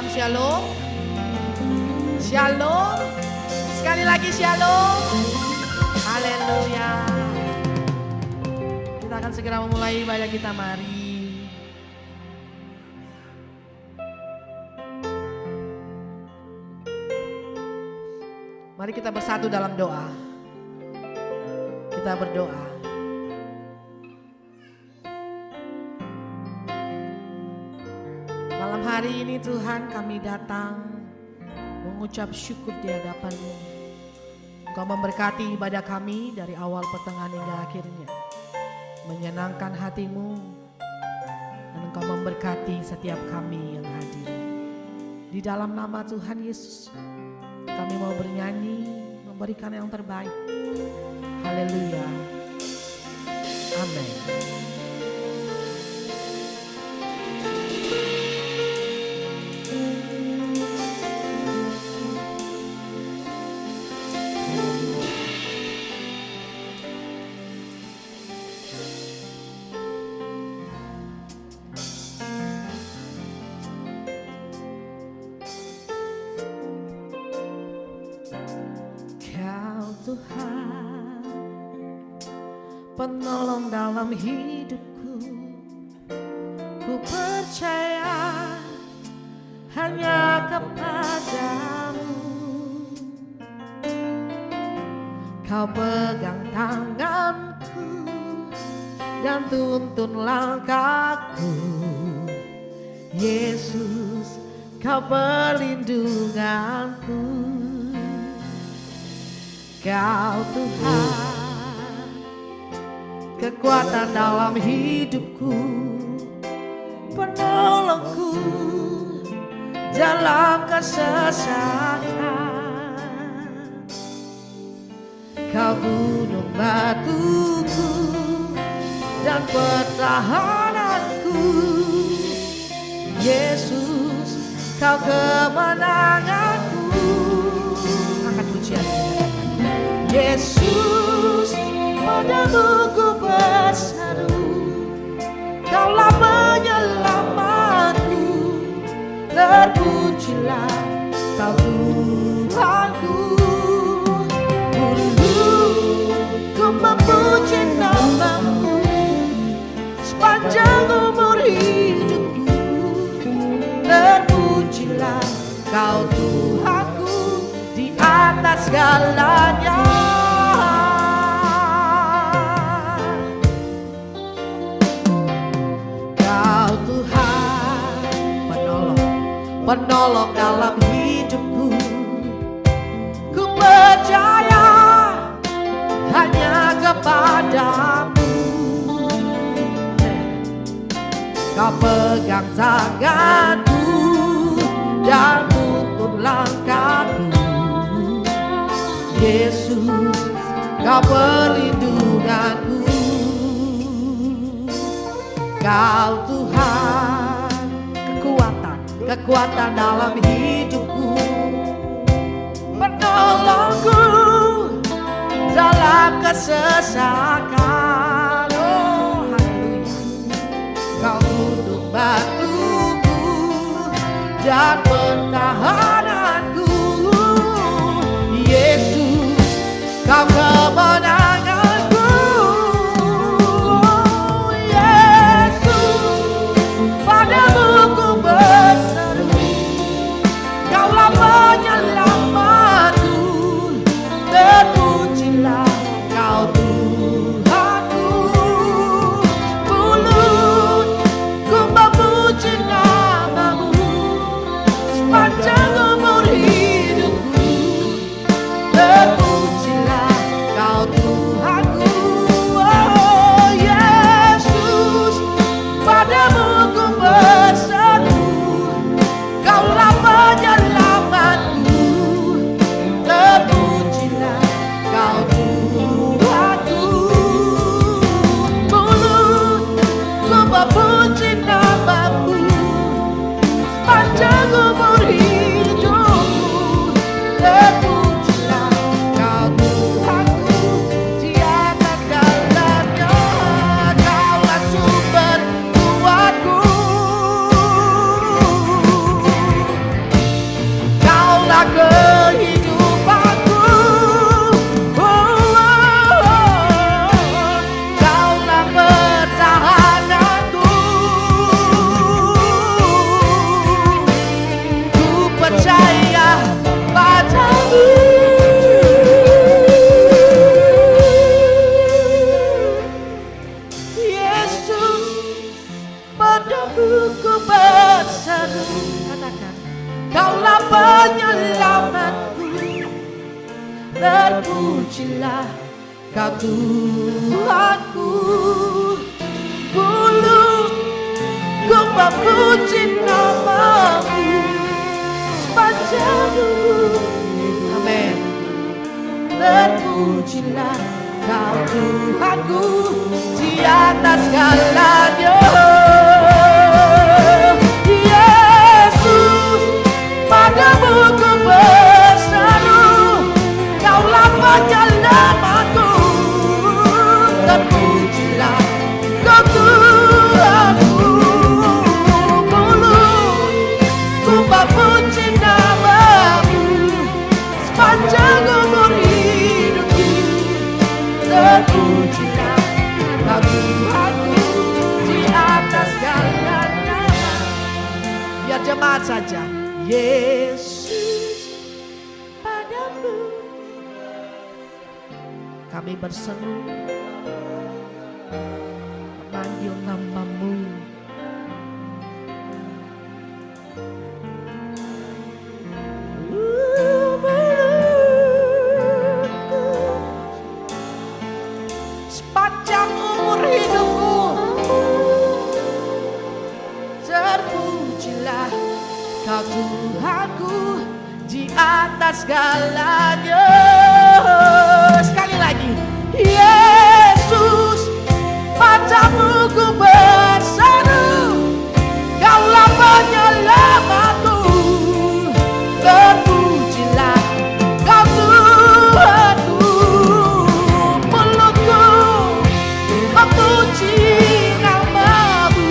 Salam shalom. Shalom. Sekali lagi shalom. Haleluya. Kita akan segera memulai ibadah kita, mari. Mari kita bersatu dalam doa. Kita berdoa. Malam hari ini Tuhan, kami datang mengucap syukur di hadapan-Mu. Engkau memberkati ibadah kami dari awal, pertengahan hingga akhirnya. Menyenangkan hati-Mu. Dan Engkau memberkati setiap kami yang hadir. Di dalam nama Tuhan Yesus, kami mau bernyanyi, memberikan yang terbaik. Haleluya. Amin. Tuhan, penolong dalam hidupku, ku percaya hanya kepadamu. Kau pegang tanganku dan tuntun langkahku. Yesus, Kau perlindunganku. Kau Tuhan, kekuatan dalam hidupku, penolongku dalam kesesakan. Kau gunung batuku dan pertahananku. Yesus, Kau kemenanganku. Angkat pujian. Yesus, padamu ku berseru, Kaulah penyelamatku. Terpujilah Kau Tuhanku. Dulu ku memuji nama-Mu sepanjang umur hidupku. Terpujilah Kau Tuhanku di atas segalanya. Kau Tuhan, penolong dalam hidupku. Ku percaya hanya kepadamu. Kau pegang tanganku dan tuntun langkahku. Yesus, Kau perlindunganku. Kau Tuhan, kekuatan dalam hidupku, penolongku dalam kesesakan. Oh, haleluya. Kau gunung batuku dan pertahananku. Yesus, Kau kemenanganku. Yesus, padamu ku berseru, Kaulah penyelamatku. Terpujilah Kau Tuhanku. Mulut ku memuji nama-Mu sepanjang terpujilah Kau Tuhanku. Mulut ku memuji nama-Mu sepanjang hidup. Amin. Terpujilah Kau Tuhanku di atas segalanya. Yesus, padamu ku berseru, Kaulah penyelamatku. Terpujilah Kau Tuhanku. Mulut ku memuji nama-Mu sepanjang umur hidupku. Terpujilah Kau Tuhanku di atas segalanya. Biar jemaat saja. Yesus, padamu kami berseru, memanggil nama-Mu. Sepanjang umur hidupku, terpujilah Kau Tuhanku di atas segalanya. Sekali lagi. Yesus, padamu ku berseru, Kaulah penyelamatku. Terpujilah Kau Tuhanku. Mulutku memuji nama-Mu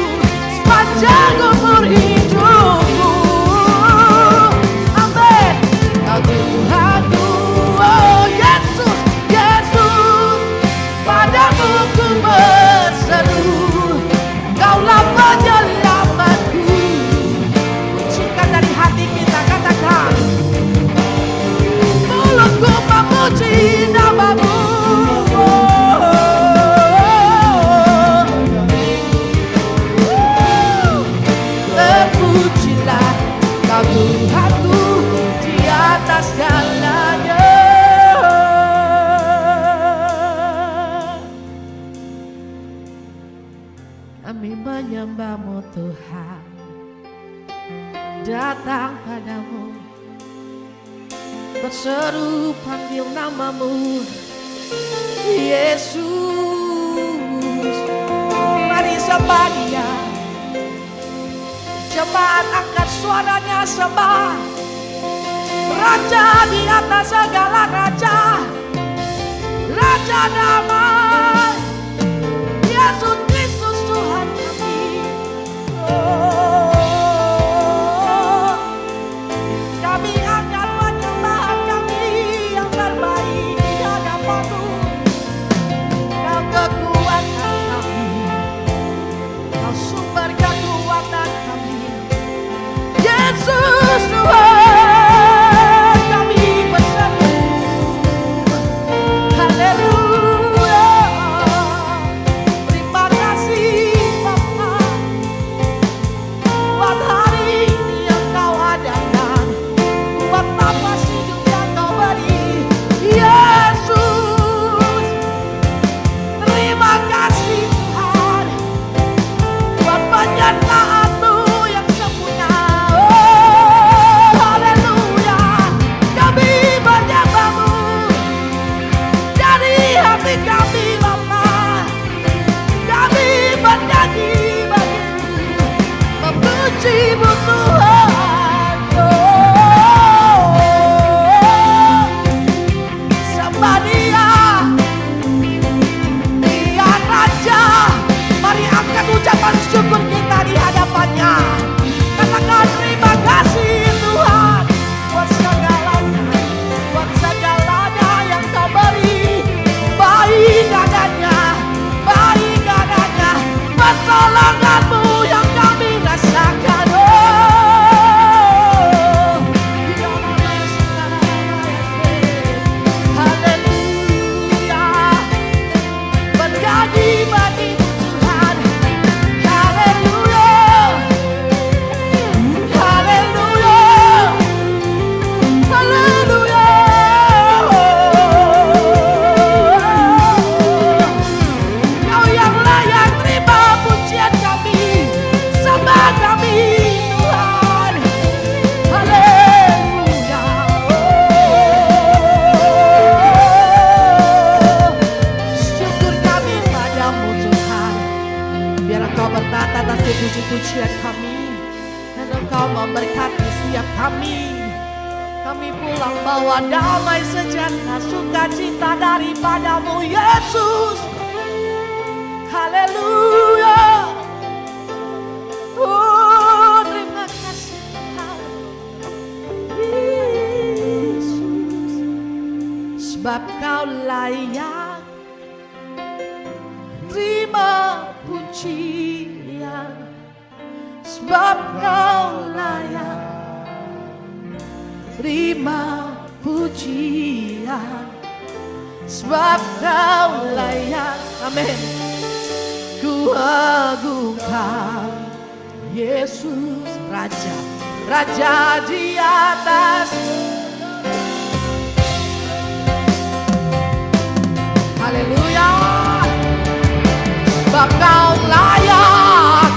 sepanjang umur hidupku. Amin. Kau Tuhanku. Oh Yesus, Yesus, padamu ku berseru, Kaulah penyelamatku. Pujikan dari hati kita, katakan. Mulutku memuji nama-Mu. Terpujilah Kau Tuhanku di atas segalanya. Kami menyembah-Mu Tuhan, datang padamu, berseru panggil nama-Mu. Yesus, mari sembah Dia. Jemaat angkat suaranya sembah Raja di atas segala raja, Raja damai, Yesus Kristus Tuhan kami. Oh, kami akan menyembah kami yang terbaik di hadapan-Mu. Kau kekuatan kami, Kau sumber kekuatan kami. Yesus Tuhan, kami berseru. pujian kami. Dan Engkau memberkati setiap kami. Kami pulang bawa damai sejahtera, sukacita daripadamu Yesus. Haleluya. Oh, terima kasih Tuhan Yesus. Sebab Kau layak terima pujian. Sebab Kau layak terima pujian. Sebab Kau layak. Amin. Ku agungkan Yesus Raja, Raja di atas. Haleluya. Sebab Kau layak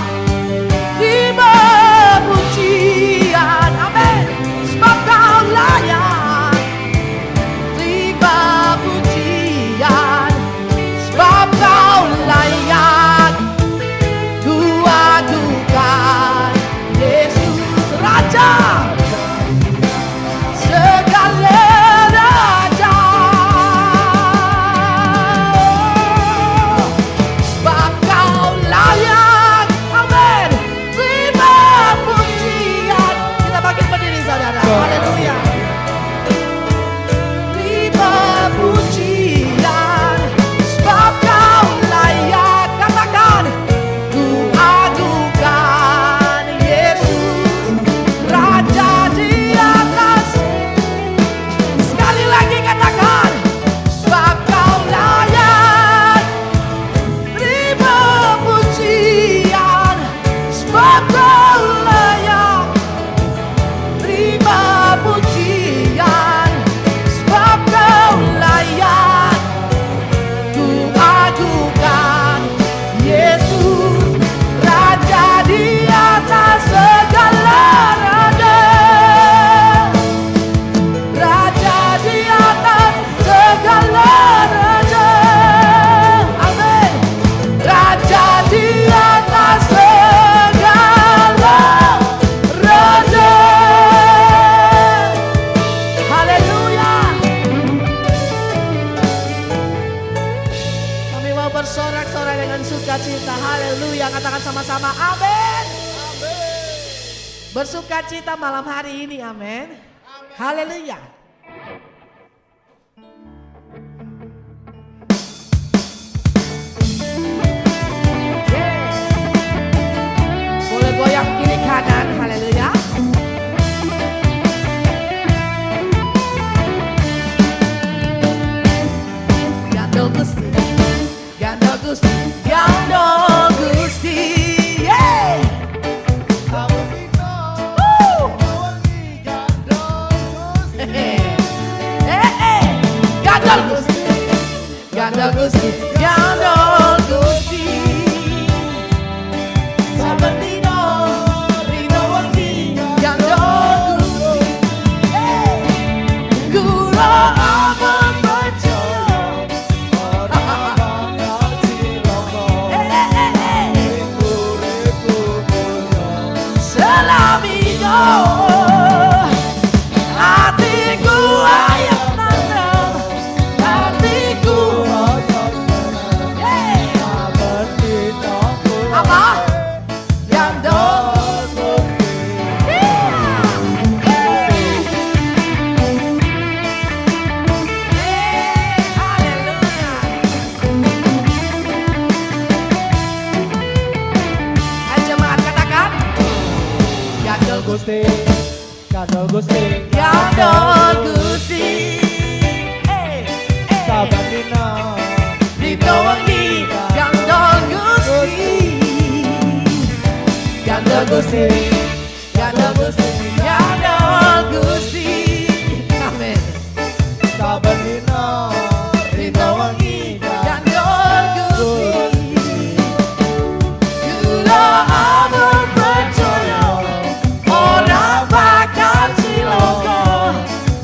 terima pujian. Amin. Sebab Kau layak terima pujian. Sebab Kau layak ku adukan Yesus Raja, segala raja. Sebab Kau layak, amin, terima pujian. Kita bangkit berdiri saudara, haleluya. Terima pujian. Sebab Kau layak, katakan, ku adukan Yesus Raja di atas. Sekali lagi katakan, sebab Kau layak terima pujian. Sebab Kau layak terima pujian. Sebab Kau layak ku adukan Yesus Raja di atas segala raja. Raja di atas segala raja. Amin. Raja di atas segala raja. Haleluya. Kami mau bersorak-sorai dengan sukacita. Haleluya. Katakan sama-sama amin. Bersukacita malam hari ini, amin. Haleluya. Boleh goyang kiri kanan, haleluya. Gandol Gusti, Gandol Gusti, Gandol Gusti, yeah. Gandol Gusti, Gandol Gusti, Gandol Gusti. Saben dino, dino wengi, Gandol Gusti. Kula aman percaya, ora bakal cilaka. Uripku mulya, selaminya. Hatiku ayam nanam, hatiku apa? Gandol haleluya. Ayo jemaat katakan, Gandol Gusti, Gandol Gusti, Gandol Gusti. saben dina Dino wengi, Gandol Gusti. Gandol Gusti, Gandol Gusti, Gandol Gusti. Amin. saben dina Dino wengi, Gandol Gusti. Kula aman percaya, ora bakal cilaka.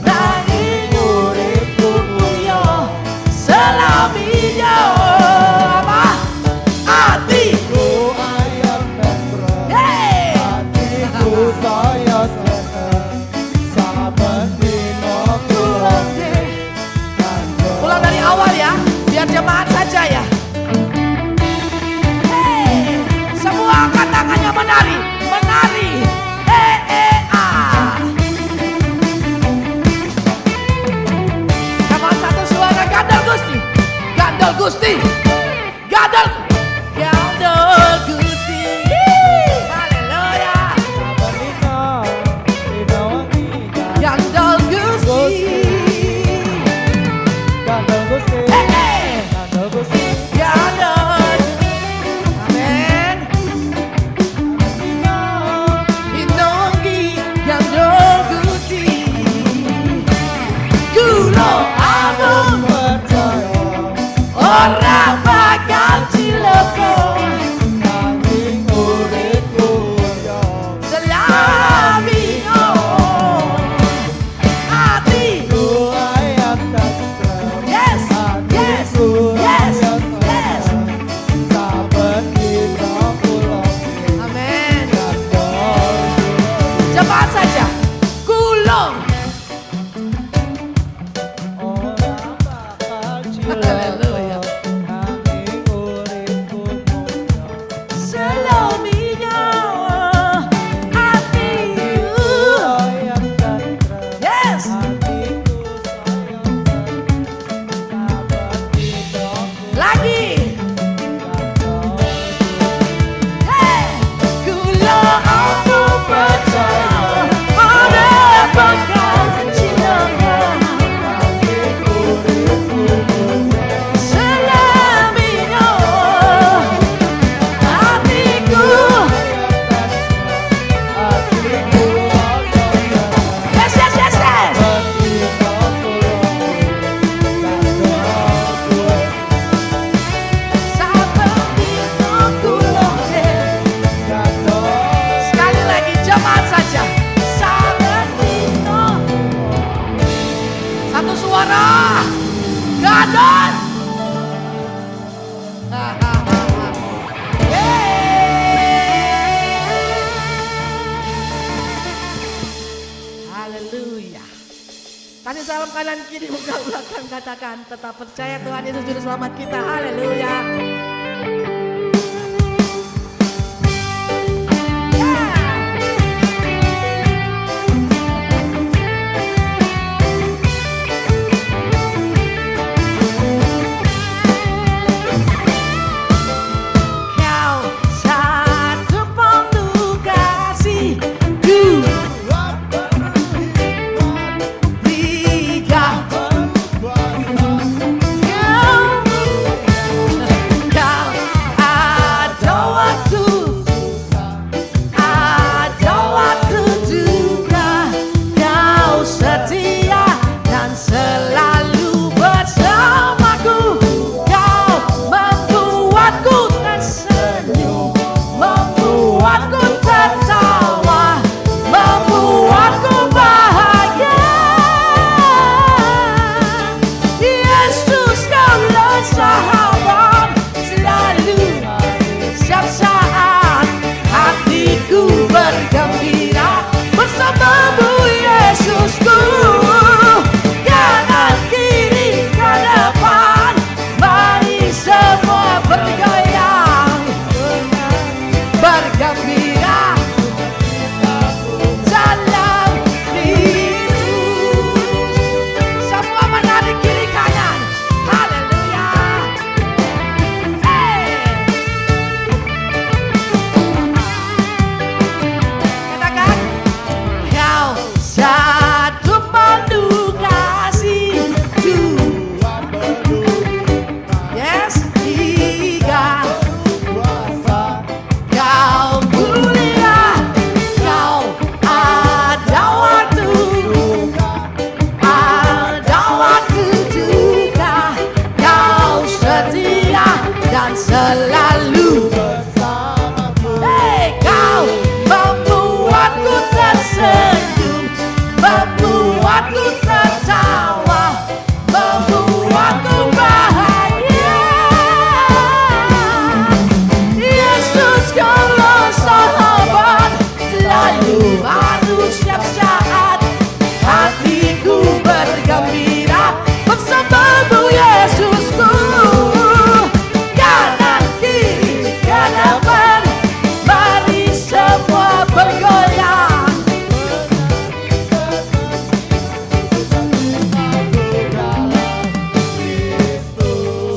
Nanging uripku mulya, selaminya. Apa? Hatiku ayam dan beras. awal ya, biar jemaat saja ya. Hey, semua angkat tangannya menari, menari. Come on, satu suara Gandol Gusti, Gandol Gusti, Gandol, Gandol Gusti. Haleluya. Sabarina Inawangi Gandol Gusti. Gandol Gusti Hey, Gandol Gusti Gandol. Amen. Inongi Gandol Gusti. Gulo agung Percaya orang bakal ciloko. Nanging uripku yo Selami hatiku. ayam tentrem Yes, yes, yes, yes. Saben dina kula Amin. Gandol Cepat saja. Kulong. Orang bakal Haleluya. ciloko Nanging uripku mulya Selaminya hatiku. ayam tentrem Yes. Hatiku sayang saben dina Lagi. Gandol Hey. Kulong aku percaya orang bakal ciloko. Nanging uripku mulya Selaminya hatiku. Yes, yes, yes, yes. Seperti kulong. Sekali lagi jemaat saja. Seperti satu suara. Gandol. Haleluya. Kasih salam kanan kiri muka belakang, katakan tetap percaya Tuhan Yesus juru selamat kita. Haleluya. Kau satu penuh kasih, dua tiga. Kau ada waktu juga. Kau setia dan selalu bersamaku. Kau membuatku tersenyum, membuatku tertawa, membuatku bahagia. Yesus kaulah sahabat selalu, setiap saat hatiku bergembira bersamamu Yesusku. Kanan kiri ke depan, mari semua bergoyang, bergembira dalam Yesus. Semua menari kiri kanan. Haleluya. Hey. Katakan, kau satu penuh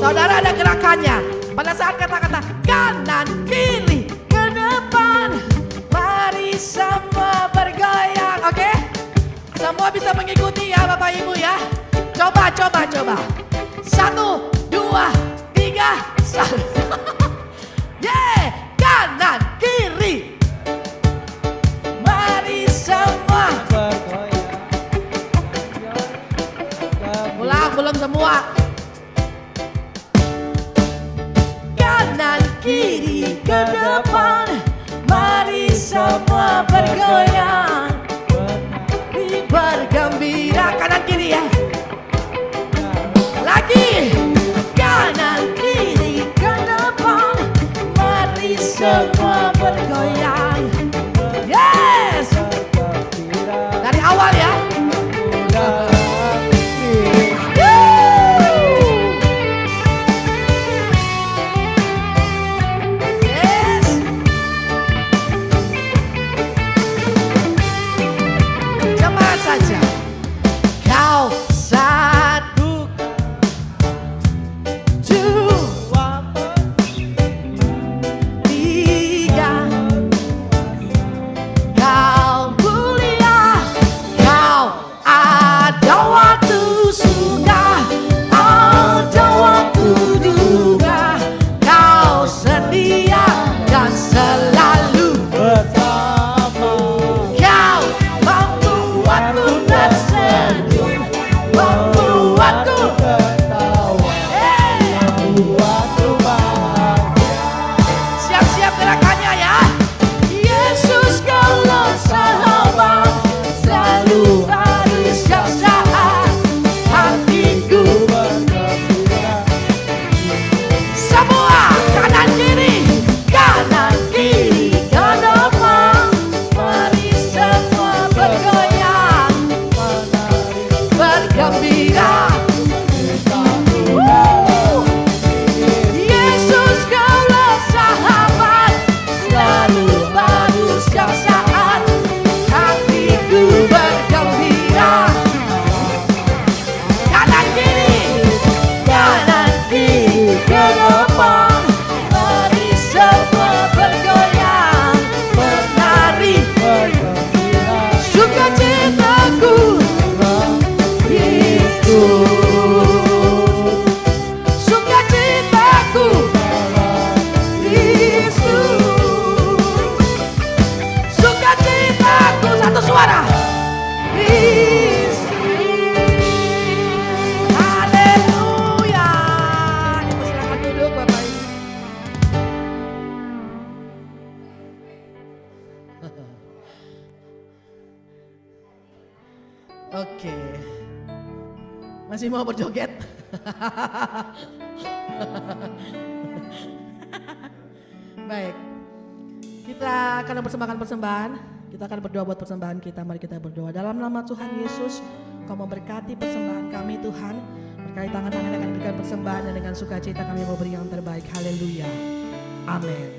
Saudara ada gerakannya. Pada saat kata-kata kanan, kiri, ke depan, mari semua bergoyang. Oke? Semua bisa mengikuti ya Bapak Ibu ya. Coba. 1, 2, 3, 1. Yeay, kanan, kiri. Mari semua. Ulang, belum semua. Kanan, kiri, ke depan. Mari semua bergoyang. Bergembira, kanan kiri ya. Lagi. Kanan, kiri, ke depan. Mari semua bergoyang. Yes. Dari awal ya. Yes. Cepat saja. Kau satu, dua, tiga. Kau mulia, kau ada waktu suka, ada waktu duka. Kau setia dan selalu bersama. kau membuatku tersenyum, membuatku Ketawa, buatku bahagia. siap-siap gerakannya ya. Yesus kalau sahabat, selalu hari setiap saat hatiku. Bergembira, Semua kanan kiri ke depan. Mari semua bergoyang, menari bergembira. kita Yesus kalau sahabat, selalu baru setiap saat hatiku bergembira. Kanan kiri ke depan. Mari semua bergoyang, menari. bergembira. Sukacitaku Yesus, sukacitaku Yesus, sukacitaku. Satu suara. Yesus. Haleluya. Silakan duduk Bapak Ibu. Oke. Masih mau berjoget? Baik. Kita akan mempersembahkan persembahan. Kita akan berdoa buat persembahan kita. Mari kita berdoa. Dalam nama Tuhan Yesus, Kau memberkati persembahan kami Tuhan. Berkait tangan-tangan yang akan berikan persembahan dan dengan sukacita kami mau beri yang terbaik. Haleluya. Amin.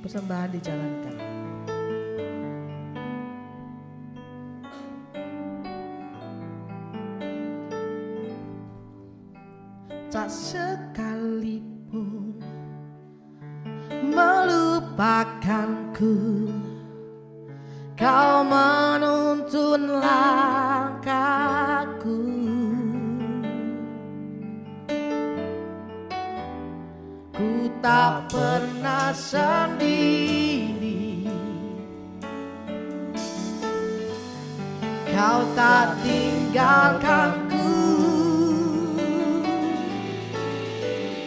Persembahan dijalankan. Tak sekalipun melupakanku, Kau menuntun langkahku. Ku tak pernah sendiri, Kau tak tinggalkanku.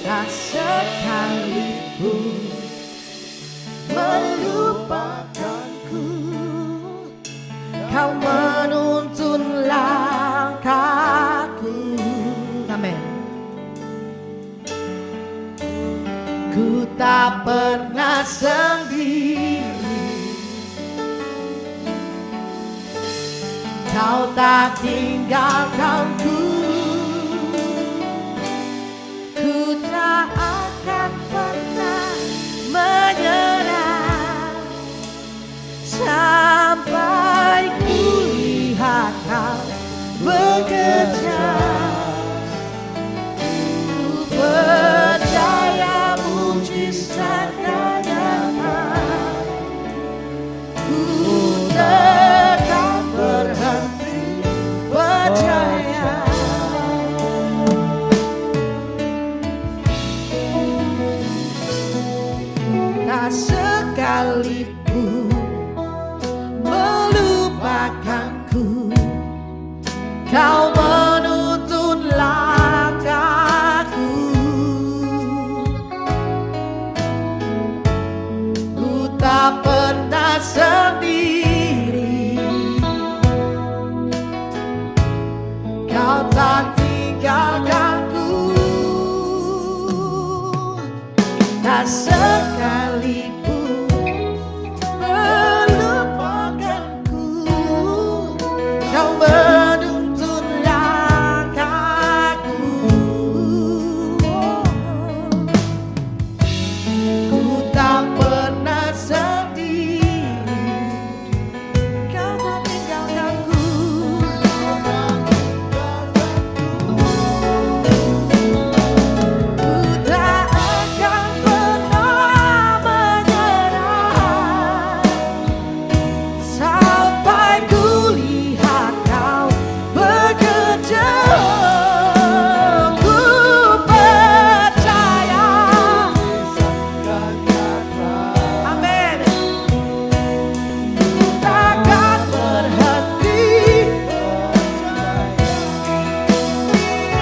Tak sekalipun melupakanku, Kau menuntun langkahku. Amin. Ku tak pernah sendiri, Kau tak tinggalkanku. Ku tak akan pernah menyerah sampai ku lihat Kau bekerja.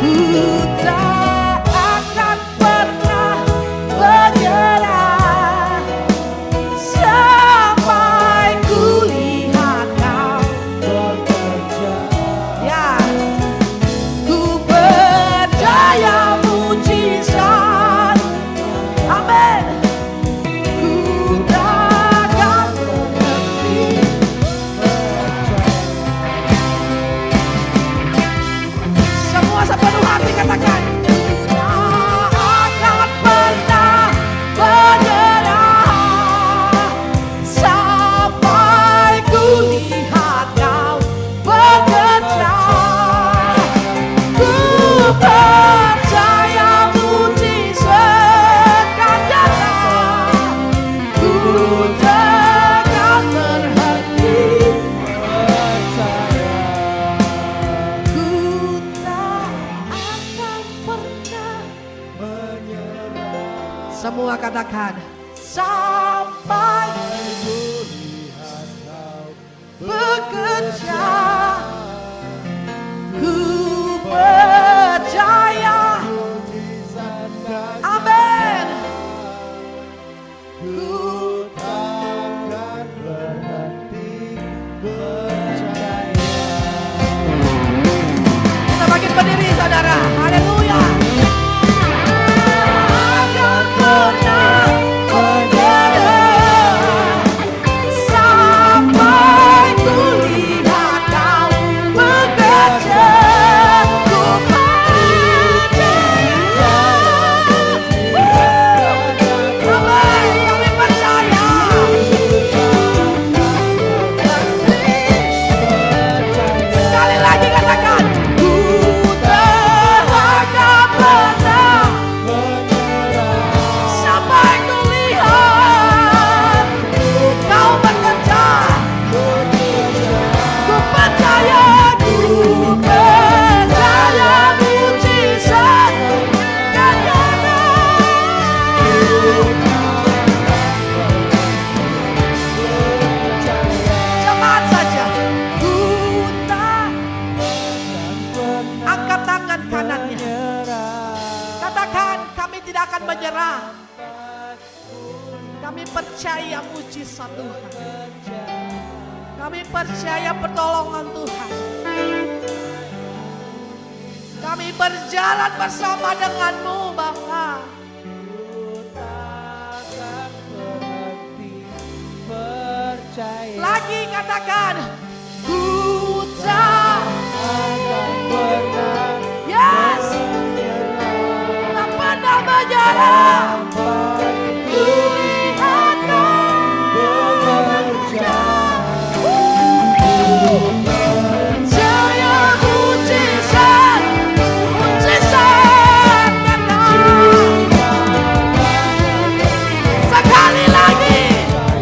Ku tak akan pernah menyerah sampai ku lihat Kau bekerja. ya. Ku percaya mujizat, amin. Ku takkan berhenti. Semua sepenuh hati katakan, ku tak akan pernah menyerah sampai ku lihat Kau bekerja. Ku percaya mujizat kan datang. Ku takkan berhenti. Ku tak akan pernah Menyerah. semua katakan sampai Lihat Kau bekerja. Ku percaya, mujizat dan amin. ku takkan berhenti percaya. Kita makin berdiri saudara, haleluya. Akan pernah menyerah sampai ku lihat Kau bekerja. Ku percaya, amin, kami percaya. Sekali lagi katakan, ku tak akan pernah sampai ku lihat Kau bekerja. Ku percaya mujizat dan cepat saja. Ku tak angkat tangan kanannya. Katakan, kami tidak akan menyerah. Kami percaya mujizat Tuhan. Kami percaya pertolongan Tuhan. Kami berjalan bersama denganmu Bapa. Takkan berhenti percaya. Lagi katakan, ku tak, Akan pernah yes, menyerah tak pernah menyerah. sampai Ku lihat Kau bekerja. percaya mujizat, mujizat datang. Sekali lagi,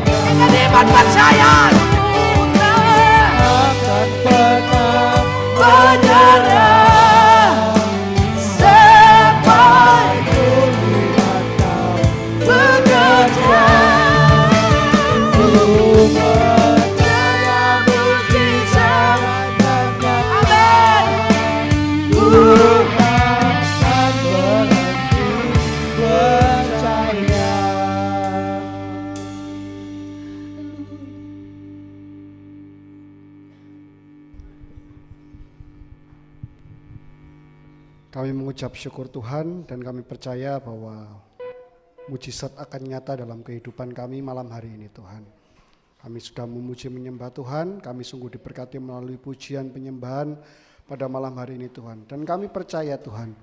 dengan iman percaya, ku tak Akan pernah menyerah sampai ku lihat Kau bekerja. Ku percaya Mujizat, dan amin. Ku akan berhenti percaya. Kami mengucap syukur Tuhan dan kami percaya bahwa mujizat akan nyata dalam kehidupan kami malam hari ini Tuhan. Kami sudah memuji menyembah Tuhan, kami sungguh diberkati melalui pujian penyembahan pada malam hari ini Tuhan. Dan kami percaya Tuhan,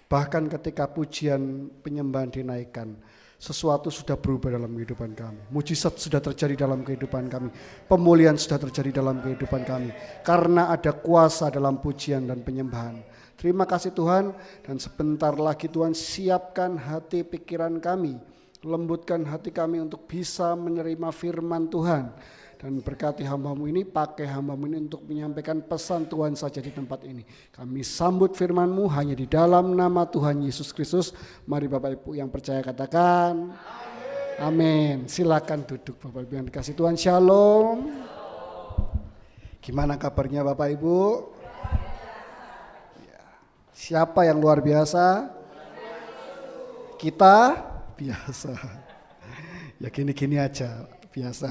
bahkan ketika pujian penyembahan dinaikkan, sesuatu sudah berubah dalam kehidupan kami. Mujizat sudah terjadi dalam kehidupan kami. Pemulihan sudah terjadi dalam kehidupan kami. Karena ada kuasa dalam pujian dan penyembahan. Terima kasih Tuhan, dan sebentar lagi Tuhan siapkan hati pikiran kami. Lembutkan hati kami untuk bisa menerima firman Tuhan. Dan berkati hamba-Mu ini, pakai hamba-Mu ini untuk menyampaikan pesan Tuhan saja di tempat ini. Kami sambut firman-Mu hanya di dalam nama Tuhan Yesus Kristus. Mari Bapak Ibu yang percaya katakan amin. Silakan duduk Bapak Ibu yang dikasih Tuhan. Shalom. Gimana kabarnya Bapak Ibu? Ya, Siapa yang luar biasa? Kita biasa. Ya gini-gini aja, biasa.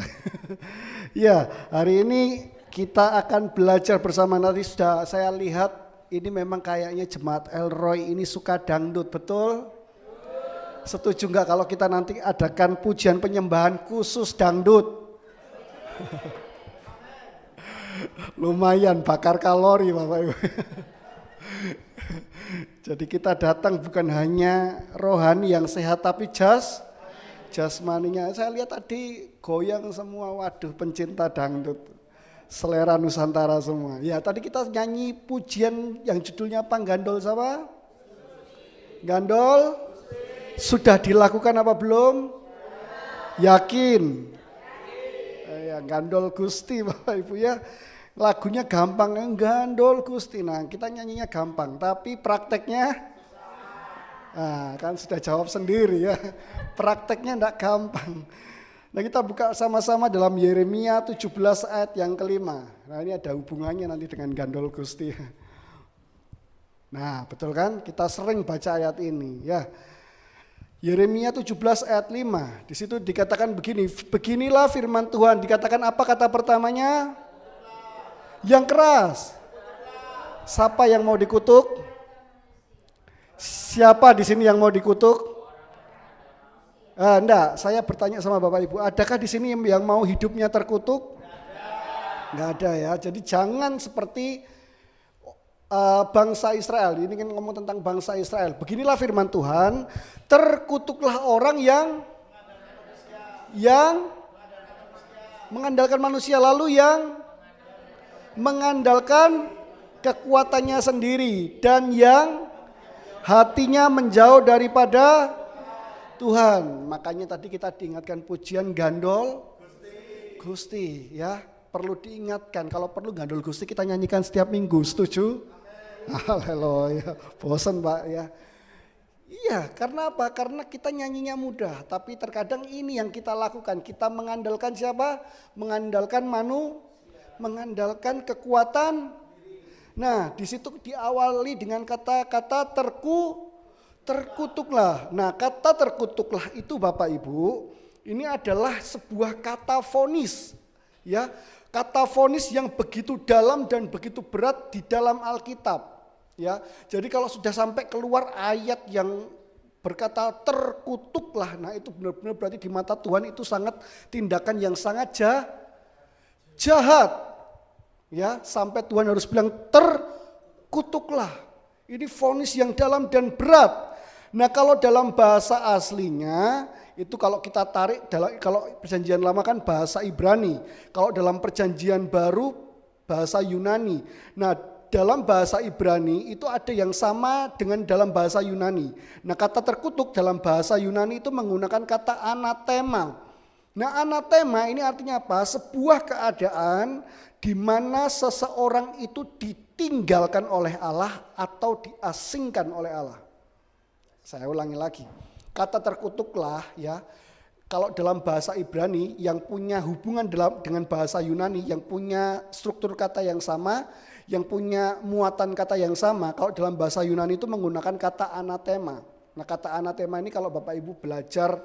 Ya, hari ini kita akan belajar bersama. Nanti sudah saya lihat ini memang kayaknya jemaat Elroy ini suka dangdut, betul? Setuju nggak kalau kita nanti adakan pujian penyembahan khusus dangdut? Lumayan bakar kalori Bapak Ibu. Jadi kita datang bukan hanya rohani yang sehat tapi jasmaninya. Saya lihat tadi goyang semua, waduh pencinta dangdut. Selera Nusantara semua. Ya tadi kita nyanyi pujian yang judulnya apa? Gandol sama? Gandol? Sudah dilakukan apa belum? Yakin? Ya, Gandol Gusti Bapak Ibu ya. Lagunya gampang, Gandol Gusti. Nah kita nyanyinya gampang, tapi prakteknya kan sudah jawab sendiri ya. Prakteknya enggak gampang. Nah kita buka sama-sama dalam Yeremia 17 ayat yang kelima. Nah ini ada hubungannya nanti dengan Gandol Gusti. Nah betul kan, kita sering baca ayat ini ya. Yeremia 17 ayat 5. Di situ dikatakan begini, beginilah firman Tuhan. Dikatakan apa kata pertamanya? Yang keras. Siapa yang mau dikutuk? Siapa di sini yang mau dikutuk? Enggak, saya bertanya sama Bapak Ibu, adakah di sini yang mau hidupnya terkutuk? Enggak ada ya. Jadi jangan seperti bangsa Israel. Ini kan ngomong tentang bangsa Israel. Beginilah firman Tuhan, terkutuklah orang yang mengandalkan manusia, lalu yang mengandalkan kekuatannya sendiri dan yang hatinya menjauh daripada Tuhan. Makanya tadi kita diingatkan pujian Gandol Gusti ya. Perlu diingatkan, kalau perlu Gandol Gusti kita nyanyikan setiap minggu, setuju? Haleluya, bosan Pak ya. Iya, karena apa? Karena kita nyanyinya mudah, tapi terkadang ini yang kita lakukan. Kita mengandalkan siapa? Mengandalkan kekuatan. Nah, di situ diawali dengan kata-kata terkutuklah. Nah, kata terkutuklah itu Bapak Ibu, ini adalah sebuah kata vonis. Ya, kata vonis yang begitu dalam dan begitu berat di dalam Alkitab. Ya, jadi kalau sudah sampai keluar ayat yang berkata terkutuklah, nah itu benar-benar berarti di mata Tuhan itu sangat tindakan yang sangat jahat. Ya, sampai Tuhan harus bilang terkutuklah. Ini vonis yang dalam dan berat. Nah, kalau dalam bahasa aslinya itu kalau kita tarik kalau perjanjian lama kan bahasa Ibrani. Kalau dalam perjanjian baru bahasa Yunani. Nah, dalam bahasa Ibrani itu ada yang sama dengan dalam bahasa Yunani. Nah, kata terkutuk dalam bahasa Yunani itu menggunakan kata anatema. Nah, anatema ini artinya apa? Sebuah keadaan di mana seseorang itu ditinggalkan oleh Allah atau diasingkan oleh Allah. Saya ulangi lagi. Kata terkutuklah ya. Kalau dalam bahasa Ibrani yang punya hubungan dengan bahasa Yunani, yang punya struktur kata yang sama, yang punya muatan kata yang sama, kalau dalam bahasa Yunani itu menggunakan kata anatema. Nah, kata anatema ini kalau Bapak Ibu belajar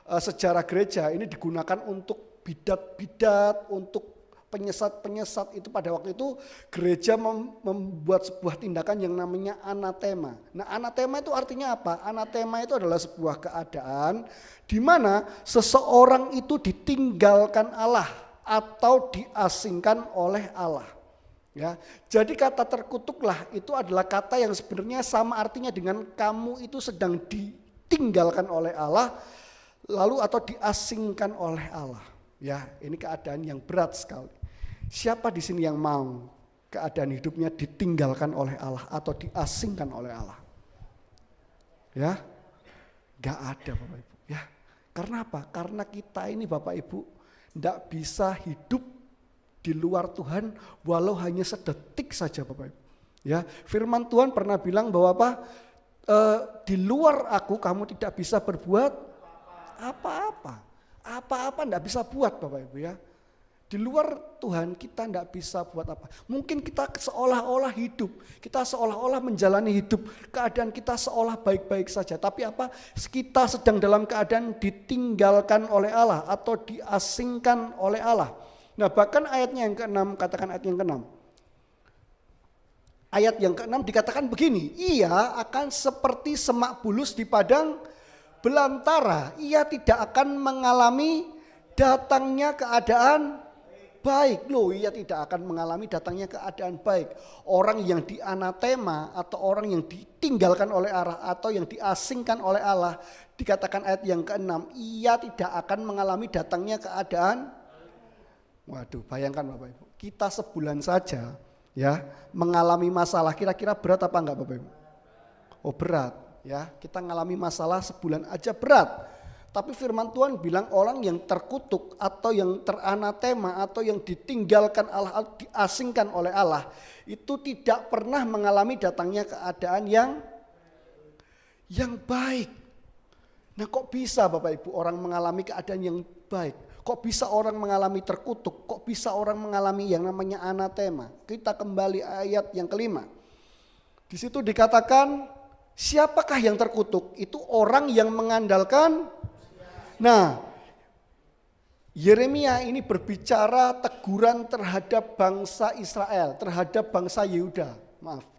sejarah gereja, ini digunakan untuk bidat-bidat, untuk penyesat-penyesat. Itu pada waktu itu gereja membuat sebuah tindakan yang namanya anatema. Nah, anatema itu artinya apa? Anatema itu adalah sebuah keadaan di mana seseorang itu ditinggalkan Allah atau diasingkan oleh Allah. Ya, jadi kata terkutuklah itu adalah kata yang sebenarnya sama artinya dengan kamu itu sedang ditinggalkan oleh Allah lalu atau diasingkan oleh Allah. Ya, ini keadaan yang berat sekali. Siapa di sini yang mau keadaan hidupnya ditinggalkan oleh Allah atau diasingkan oleh Allah? Ya, gak ada Bapak Ibu. Ya, karena apa? Karena kita ini Bapak Ibu gak bisa hidup di luar Tuhan walau hanya sedetik saja Bapak Ibu. Ya, firman Tuhan pernah bilang bahwa apa? Di luar aku kamu tidak bisa berbuat apa-apa. Apa-apa enggak bisa buat Bapak Ibu ya. Di luar Tuhan kita tidak bisa buat apa. Mungkin kita seolah-olah hidup, kita seolah-olah menjalani hidup, keadaan kita seolah baik-baik saja. Tapi apa? Kita sedang dalam keadaan ditinggalkan oleh Allah atau diasingkan oleh Allah. Nah bahkan ayatnya yang ke-6, katakan ayat yang ke-6. Ayat yang ke-6 dikatakan begini, ia akan seperti semak bulus di padang belantara. Ia tidak akan mengalami datangnya keadaan baik. Loh, ia tidak akan mengalami datangnya keadaan baik. Orang yang dianatema atau orang yang ditinggalkan oleh Allah atau yang diasingkan oleh Allah, dikatakan ayat yang ke-6, ia tidak akan mengalami datangnya keadaan. Waduh, bayangkan Bapak Ibu, kita sebulan saja ya mengalami masalah, kira-kira berat apa enggak Bapak Ibu? Oh berat ya, kita mengalami masalah sebulan aja berat. Tapi firman Tuhan bilang orang yang terkutuk atau yang teranatema atau yang ditinggalkan Allah, diasingkan oleh Allah, itu tidak pernah mengalami datangnya keadaan yang baik. Nah kok bisa Bapak Ibu orang mengalami keadaan yang baik? Kok bisa orang mengalami terkutuk? Kok bisa orang mengalami yang namanya anatema? Kita kembali ayat yang ke-5. Di situ dikatakan siapakah yang terkutuk? Itu orang yang mengandalkan. Nah, Yeremia ini berbicara teguran terhadap bangsa Israel, terhadap bangsa Yehuda.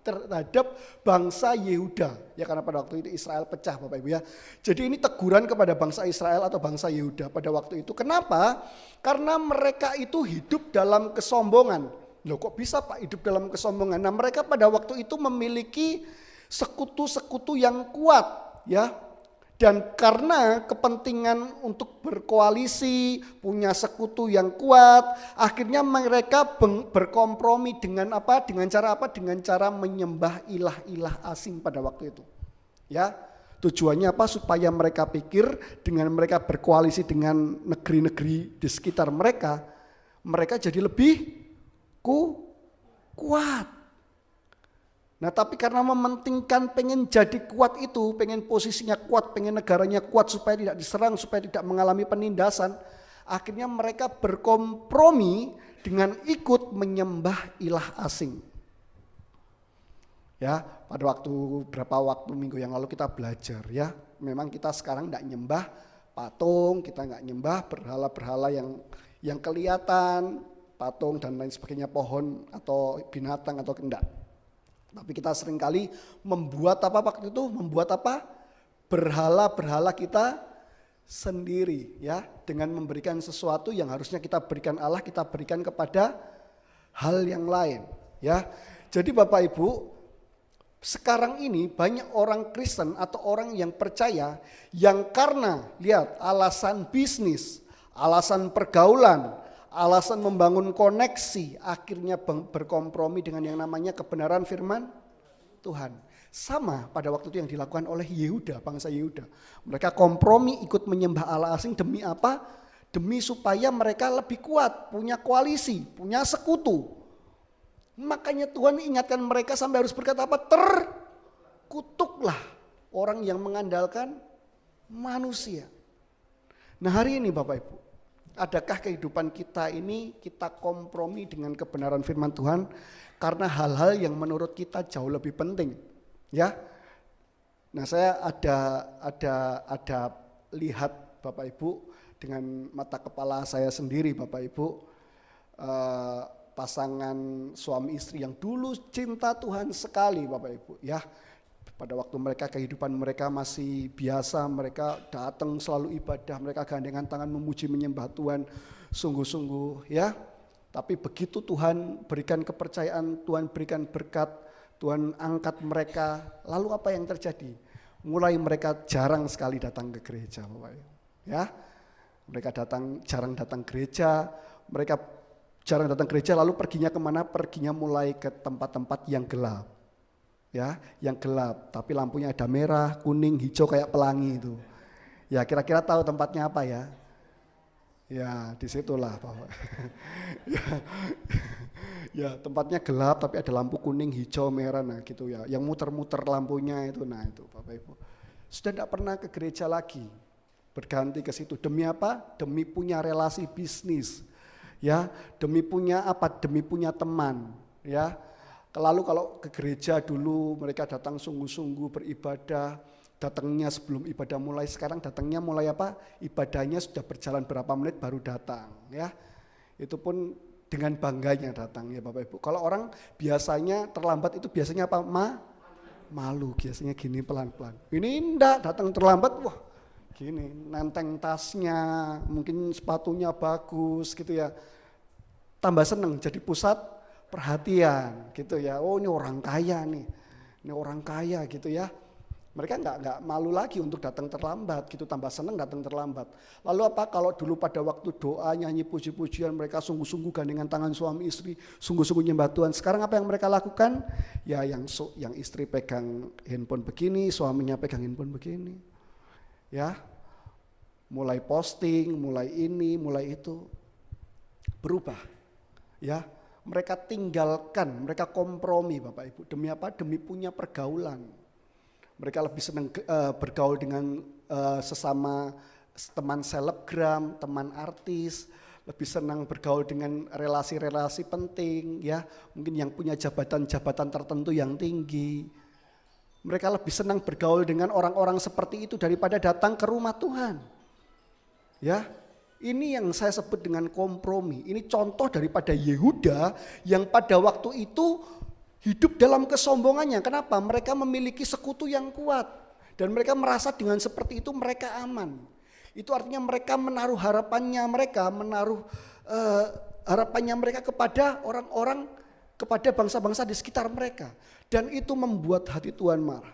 Terhadap bangsa Yehuda. Ya karena pada waktu itu Israel pecah Bapak Ibu ya. Jadi ini teguran kepada bangsa Israel atau bangsa Yehuda pada waktu itu. Kenapa? Karena mereka itu hidup dalam kesombongan. Loh kok bisa Pak hidup dalam kesombongan? Nah mereka pada waktu itu memiliki sekutu-sekutu yang kuat ya. Dan karena kepentingan untuk berkoalisi, punya sekutu yang kuat, akhirnya mereka berkompromi dengan apa? Dengan cara apa? Dengan cara menyembah ilah-ilah asing pada waktu itu. Ya, tujuannya apa? Supaya mereka pikir dengan mereka berkoalisi dengan negeri-negeri di sekitar mereka, mereka jadi lebih kuat. Nah tapi karena mementingkan pengen jadi kuat itu, pengen posisinya kuat, pengen negaranya kuat supaya tidak diserang, supaya tidak mengalami penindasan. Akhirnya mereka berkompromi dengan ikut menyembah ilah asing. Ya, pada berapa waktu minggu yang lalu kita belajar ya. Memang kita sekarang tidak nyembah patung, kita nggak nyembah berhala-berhala yang kelihatan, patung dan lain sebagainya, pohon atau binatang atau enggak. Tapi kita seringkali membuat apa waktu itu? Membuat apa? Berhala-berhala kita sendiri ya. Dengan memberikan sesuatu yang harusnya kita berikan Allah, kita berikan kepada hal yang lain ya. Jadi Bapak Ibu, sekarang ini banyak orang Kristen atau orang yang percaya yang karena lihat alasan bisnis, alasan pergaulan, alasan membangun koneksi, akhirnya berkompromi dengan yang namanya kebenaran firman Tuhan. Sama pada waktu itu yang dilakukan oleh Yehuda, bangsa Yehuda. Mereka kompromi ikut menyembah Allah asing demi apa? Demi supaya mereka lebih kuat, punya koalisi, punya sekutu. Makanya Tuhan ingatkan mereka sampai harus berkata apa? Terkutuklah orang yang mengandalkan manusia. Nah hari ini Bapak Ibu, adakah kehidupan kita ini kita kompromi dengan kebenaran firman Tuhan karena hal-hal yang menurut kita jauh lebih penting, ya? Nah, saya ada lihat Bapak Ibu dengan mata kepala saya sendiri Bapak Ibu, pasangan suami istri yang dulu cinta Tuhan sekali Bapak Ibu, ya. Pada waktu mereka kehidupan mereka masih biasa, mereka datang selalu ibadah, mereka gandengan tangan memuji menyembah Tuhan sungguh-sungguh ya. Tapi begitu Tuhan berikan kepercayaan, Tuhan berikan berkat, Tuhan angkat mereka, lalu apa yang terjadi? Mulai mereka jarang sekali datang ke gereja Bapak Ibu. Ya. Mereka jarang datang gereja, mereka jarang datang gereja lalu perginya kemana? Perginya mulai ke tempat-tempat yang gelap. Ya, yang gelap, tapi lampunya ada merah, kuning, hijau kayak pelangi itu. Ya, kira-kira tahu tempatnya apa ya? Ya, disitulah Bapak. Ya, tempatnya gelap tapi ada lampu kuning, hijau, merah, nah gitu ya. Yang muter-muter lampunya itu, nah itu Bapak Ibu. Sudah tidak pernah ke gereja lagi, berganti ke situ. Demi apa? Demi punya relasi bisnis. ya, demi punya apa? Demi punya teman, ya. Lalu kalau ke gereja dulu mereka datang sungguh-sungguh beribadah, datangnya sebelum ibadah mulai, sekarang datangnya mulai apa? Ibadahnya sudah berjalan berapa menit baru datang, ya. Itu pun dengan bangganya datang, ya Bapak Ibu. Kalau orang biasanya terlambat itu biasanya apa? Malu, biasanya gini pelan-pelan. Ini enggak, datang terlambat, wah gini, nenteng tasnya, mungkin sepatunya bagus gitu ya. Tambah seneng, jadi pusat perhatian gitu ya. Oh ini orang kaya nih, ini orang kaya gitu ya. Mereka nggak malu lagi untuk datang terlambat gitu, tambah seneng datang terlambat. Lalu apa kalau dulu pada waktu doa nyanyi puji-pujian mereka sungguh-sungguh gandengan tangan suami istri, sungguh-sungguh nyembah Tuhan. Sekarang apa yang mereka lakukan? Ya yang istri pegang handphone begini, suaminya pegang handphone begini. Ya. Mulai posting, mulai ini, mulai itu. Berubah. Ya. Mereka tinggalkan, mereka kompromi Bapak Ibu. Demi apa? Demi punya pergaulan. Mereka lebih senang bergaul dengan sesama teman selebgram, teman artis, lebih senang bergaul dengan relasi-relasi penting, ya, mungkin yang punya jabatan-jabatan tertentu yang tinggi. Mereka lebih senang bergaul dengan orang-orang seperti itu daripada datang ke rumah Tuhan. Ya, ini yang saya sebut dengan kompromi. Ini contoh daripada Yehuda yang pada waktu itu hidup dalam kesombongannya. Kenapa? Mereka memiliki sekutu yang kuat. Dan mereka merasa dengan seperti itu mereka aman. Itu artinya mereka menaruh harapannya mereka kepada orang-orang, kepada bangsa-bangsa di sekitar mereka. Dan itu membuat hati Tuhan marah.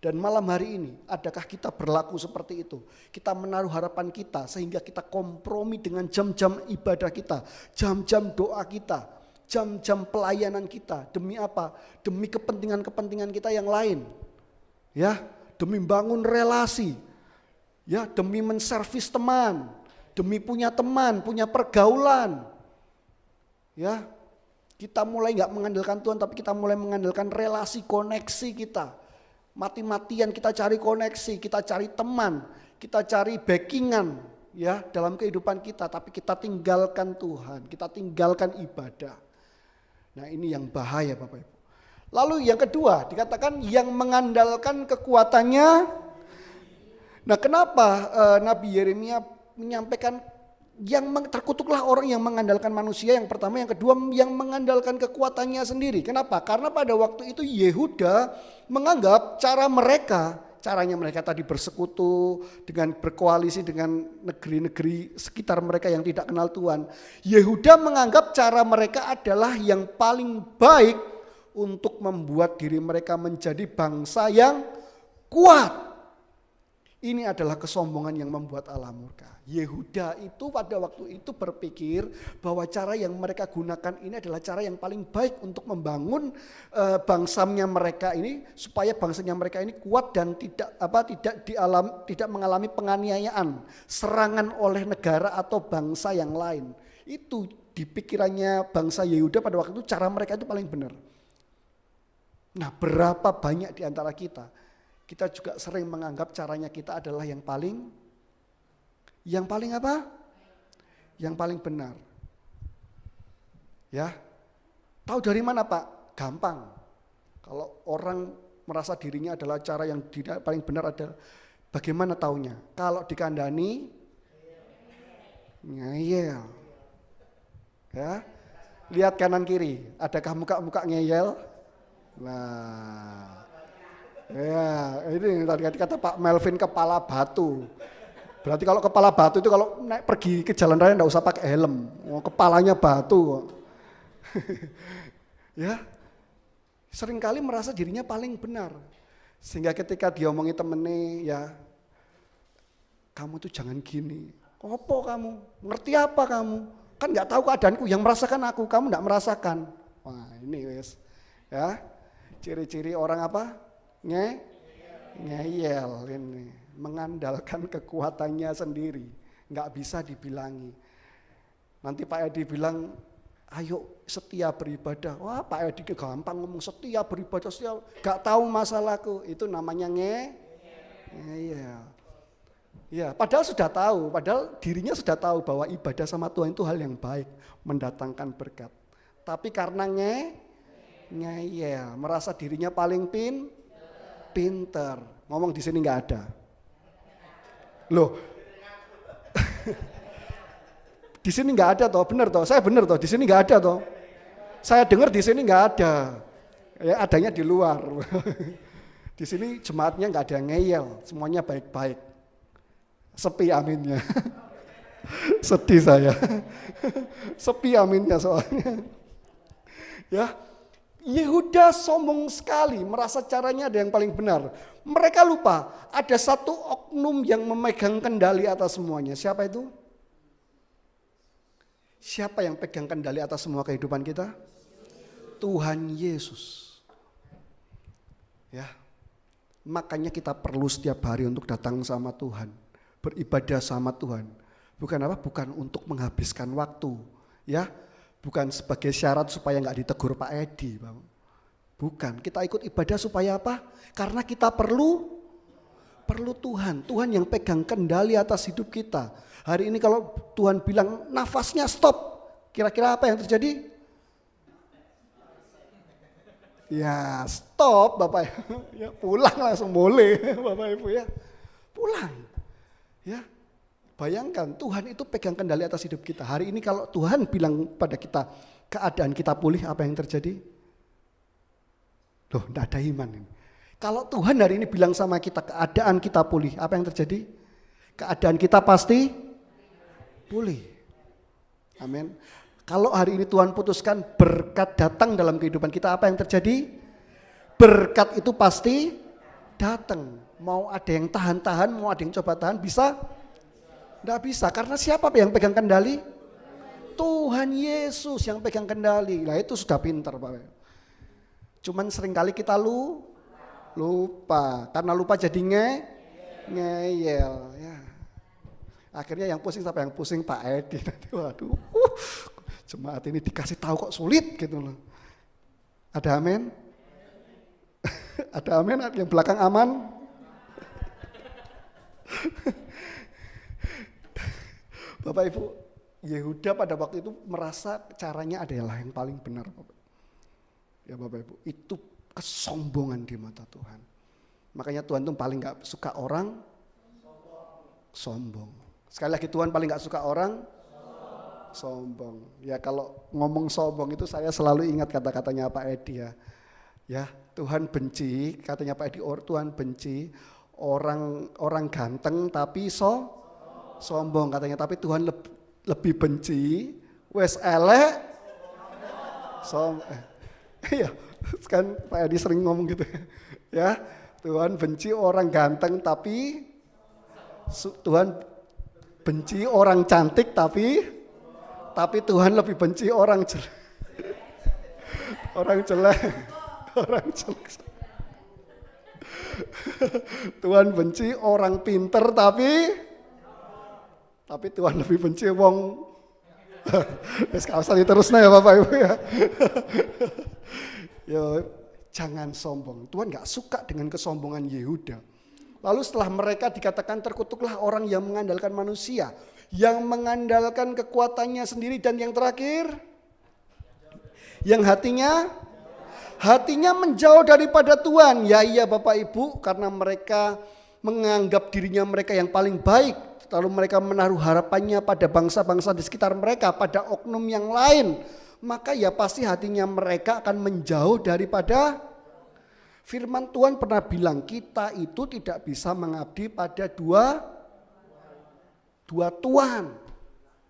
Dan malam hari ini, adakah kita berlaku seperti itu? Kita menaruh harapan kita sehingga kita kompromi dengan jam-jam ibadah kita, jam-jam doa kita, jam-jam pelayanan kita. Demi apa? Demi kepentingan-kepentingan kita yang lain. Ya, demi bangun relasi. Ya, demi menservis teman, demi punya teman, punya pergaulan. Ya, kita mulai nggak mengandalkan Tuhan, tapi kita mulai mengandalkan relasi, koneksi kita. Mati-matian kita cari koneksi, kita cari teman, kita cari backingan, ya, dalam kehidupan kita. Tapi kita tinggalkan Tuhan, kita tinggalkan ibadah. Nah ini yang bahaya Bapak Ibu. Lalu yang kedua dikatakan yang mengandalkan kekuatannya. Nah kenapa Nabi Yeremia menyampaikan terkutuklah orang yang mengandalkan manusia, yang pertama, yang kedua yang mengandalkan kekuatannya sendiri. Kenapa? Karena pada waktu itu Yehuda menganggap caranya mereka tadi bersekutu dengan berkoalisi dengan negeri-negeri sekitar mereka yang tidak kenal Tuhan. Yehuda menganggap cara mereka adalah yang paling baik untuk membuat diri mereka menjadi bangsa yang kuat. Ini adalah kesombongan yang membuat Allah murka. Yehuda itu pada waktu itu berpikir bahwa cara yang mereka gunakan ini adalah cara yang paling baik untuk membangun bangsanya mereka ini, supaya bangsanya mereka ini kuat dan tidak mengalami penganiayaan, serangan oleh negara atau bangsa yang lain. Itu di pikirannya bangsa Yehuda pada waktu itu cara mereka itu paling benar. Nah, berapa banyak di antara kita juga sering menganggap caranya kita adalah yang paling apa? Yang paling benar. Ya. Tahu dari mana Pak? Gampang. Kalau orang merasa dirinya adalah cara yang tidak paling benar adalah bagaimana taunya? Kalau dikandani ngeyel. Ya. Lihat kanan kiri, adakah muka-muka ngeyel? Nah, ya ini tadi kata Pak Melvin kepala batu. Berarti kalau kepala batu itu kalau naik pergi ke jalan raya enggak usah pakai helm. Kepalanya batu kok. Ya, seringkali merasa dirinya paling benar. Sehingga ketika diomongi temennya, ya kamu tuh jangan gini. Opo kamu? Ngerti apa kamu? Kan nggak tahu keadaanku, yang merasakan aku, kamu nggak merasakan. Wah ini wes, ya ciri-ciri orang apa? Ngeyel ini, mengandalkan kekuatannya sendiri, nggak bisa dibilangi. Nanti Pak Edi bilang, ayo setia beribadah. Wah Pak Edi gampang ngomong setia beribadah, setia, nggak tahu masalahku. Itu namanya ngeyel. Ya, padahal sudah tahu, padahal dirinya sudah tahu bahwa ibadah sama Tuhan itu hal yang baik, mendatangkan berkat. Tapi karena ngeyel, merasa dirinya paling pinter. Ngomong di sini nggak ada. Loh, di sini nggak ada toh, bener toh? Saya bener toh, di sini nggak ada toh. Saya dengar di sini nggak ada, ya adanya di luar. Di sini jemaatnya nggak ada yang ngeyel, semuanya baik-baik. Sepi aminnya. Sedih saya. Sepi aminnya soalnya. Ya, Yehuda sombong sekali, merasa caranya ada yang paling benar. Mereka lupa ada satu oknum yang memegang kendali atas semuanya. Siapa itu? Siapa yang pegang kendali atas semua kehidupan kita? Tuhan Yesus. Ya. Makanya kita perlu setiap hari untuk datang sama Tuhan, beribadah sama Tuhan. Bukan apa? Bukan untuk menghabiskan waktu, ya. Bukan sebagai syarat supaya nggak ditegur Pak Edi, Bang. Bukan. Kita ikut ibadah supaya apa? Karena kita perlu Tuhan. Tuhan yang pegang kendali atas hidup kita. Hari ini kalau Tuhan bilang nafasnya stop, kira-kira apa yang terjadi? Ya stop Bapak Ibu, ya pulang langsung boleh Bapak Ibu ya, pulang. Ya, bayangkan Tuhan itu pegang kendali atas hidup kita. Hari ini kalau Tuhan bilang pada kita keadaan kita pulih, apa yang terjadi? Loh, tidak ada iman ini. Kalau Tuhan hari ini bilang sama kita keadaan kita pulih, apa yang terjadi? Keadaan kita pasti pulih. Amin. Kalau hari ini Tuhan putuskan berkat datang dalam kehidupan kita, apa yang terjadi? Berkat itu pasti datang. Mau ada yang tahan-tahan, mau ada yang coba tahan, bisa? Tidak bisa, karena siapa yang pegang kendali? Tuhan Yesus yang pegang kendali. Nah itu sudah pintar Pak. Cuman seringkali kita lupa. Karena lupa jadi ngeyel. Ya. Akhirnya yang pusing siapa? Yang pusing Pak Edi. Waduh, jemaat ini dikasih tahu kok sulit gitu loh. Ada amin? Ada amin? Yang belakang aman? Bapak Ibu, Yehuda pada waktu itu merasa caranya adalah yang paling benar. Ya Bapak Ibu, itu kesombongan di mata Tuhan. Makanya Tuhan tuh paling gak suka orang sombong. Sekali lagi Tuhan paling gak suka orang sombong. Ya kalau ngomong sombong itu saya selalu ingat kata-katanya Pak Edi ya. Ya Tuhan benci, katanya Pak Edi, Tuhan benci orang ganteng tapi sombong katanya. Tapi Tuhan lebih benci wes elek iya kan Pak Edi sering ngomong gitu ya. Tuhan benci orang ganteng tapi Tuhan benci orang cantik tapi Tuhan lebih benci orang jelek. Orang jelek. Tuhan benci orang pinter tapi Tuhan lebih benci wong. Wes kawasan terus ya Bapak Ibu ya. Yo, jangan sombong. Tuhan nggak suka dengan kesombongan Yehuda. Lalu setelah mereka dikatakan terkutuklah orang yang mengandalkan manusia, yang mengandalkan kekuatannya sendiri, dan yang terakhir, yang hatinya menjauh daripada Tuhan. Ya iya Bapak Ibu, karena mereka menganggap dirinya mereka yang paling baik, lalu mereka menaruh harapannya pada bangsa-bangsa di sekitar mereka, pada oknum yang lain, maka ya pasti hatinya mereka akan menjauh daripada firman Tuhan. Pernah bilang kita itu tidak bisa mengabdi pada dua Tuhan.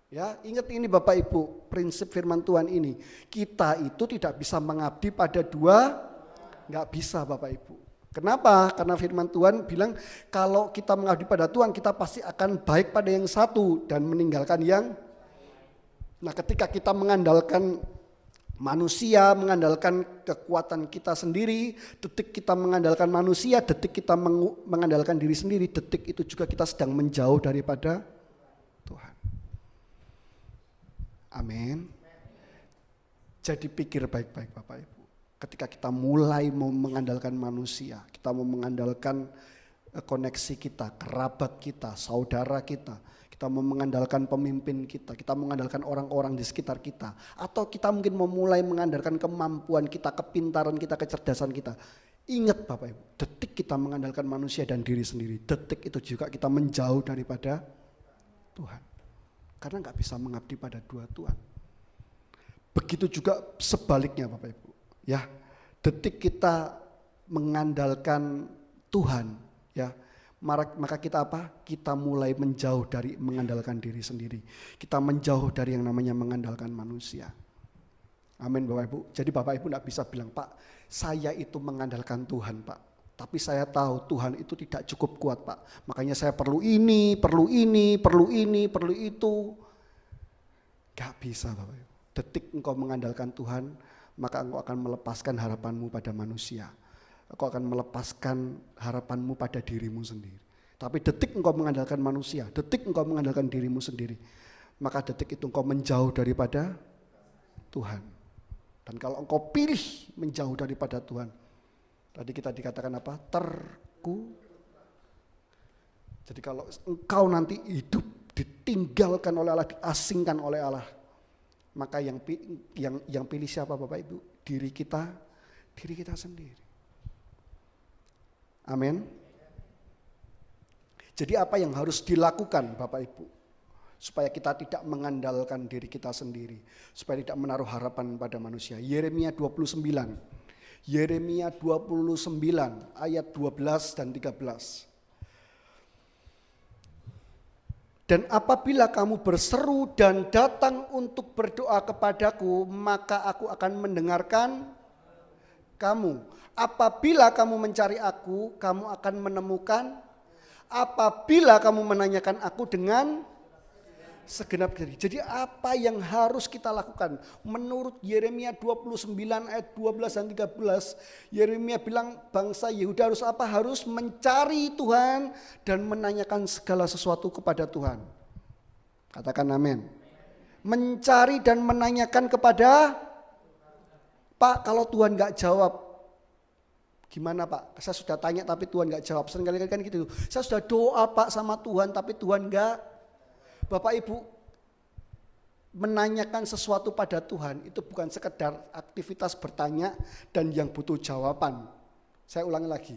Ya, ingat ini Bapak Ibu, prinsip firman Tuhan ini. Kita itu tidak bisa mengabdi pada nggak bisa Bapak Ibu. Kenapa? Karena firman Tuhan bilang kalau kita mengabdi pada Tuhan, kita pasti akan baik pada yang satu dan meninggalkan yang. Nah, ketika kita mengandalkan manusia, mengandalkan kekuatan kita sendiri, detik kita mengandalkan manusia, detik kita mengandalkan diri sendiri, detik itu juga kita sedang menjauh daripada Tuhan. Amin. Jadi pikir baik-baik Bapak Ibu. Ketika kita mulai mau mengandalkan manusia, kita mau mengandalkan koneksi kita, kerabat kita, saudara kita. Kita mau mengandalkan pemimpin kita mau mengandalkan orang-orang di sekitar kita. Atau kita mungkin mau mulai mengandalkan kemampuan kita, kepintaran kita, kecerdasan kita. Ingat Bapak Ibu, detik kita mengandalkan manusia dan diri sendiri, detik itu juga kita menjauh daripada Tuhan. Karena gak bisa mengabdi pada dua Tuhan. Begitu juga sebaliknya Bapak Ibu. Ya, detik kita mengandalkan Tuhan, ya, maka kita apa? Kita mulai menjauh dari mengandalkan diri sendiri. Kita menjauh dari yang namanya mengandalkan manusia. Amin Bapak Ibu. Jadi Bapak Ibu tidak bisa bilang, Pak, saya itu mengandalkan Tuhan Pak. Tapi saya tahu Tuhan itu tidak cukup kuat Pak. Makanya saya perlu ini, perlu itu. Gak bisa Bapak Ibu. Detik engkau mengandalkan Tuhan, maka engkau akan melepaskan harapanmu pada manusia. Engkau akan melepaskan harapanmu pada dirimu sendiri. Tapi detik engkau mengandalkan manusia, detik engkau mengandalkan dirimu sendiri, maka detik itu engkau menjauh daripada Tuhan. Dan kalau engkau pilih menjauh daripada Tuhan, tadi kita dikatakan apa? Jadi kalau engkau nanti hidup ditinggalkan oleh Allah, diasingkan oleh Allah, maka yang pilih siapa Bapak Ibu? Diri kita sendiri. Amin. Jadi apa yang harus dilakukan Bapak Ibu? Supaya kita tidak mengandalkan diri kita sendiri. Supaya tidak menaruh harapan pada manusia. Yeremia 29 ayat 12 dan 13. Dan apabila kamu berseru dan datang untuk berdoa kepadaku, maka aku akan mendengarkan kamu. Apabila kamu mencari aku, kamu akan menemukan. Apabila kamu menanyakan aku dengan segenap diri. Jadi apa yang harus kita lakukan? Menurut Yeremia 29 ayat 12 dan 13, Yeremia bilang bangsa Yehuda harus apa? Harus mencari Tuhan dan menanyakan segala sesuatu kepada Tuhan. Katakan amin. Mencari dan menanyakan kepada Pak, kalau Tuhan gak jawab, gimana Pak? Saya sudah tanya tapi Tuhan gak jawab. Seringkali kan gitu. Saya sudah doa Pak sama Tuhan tapi Tuhan gak. Bapak Ibu, menanyakan sesuatu pada Tuhan itu bukan sekedar aktivitas bertanya dan yang butuh jawaban. Saya ulangi lagi.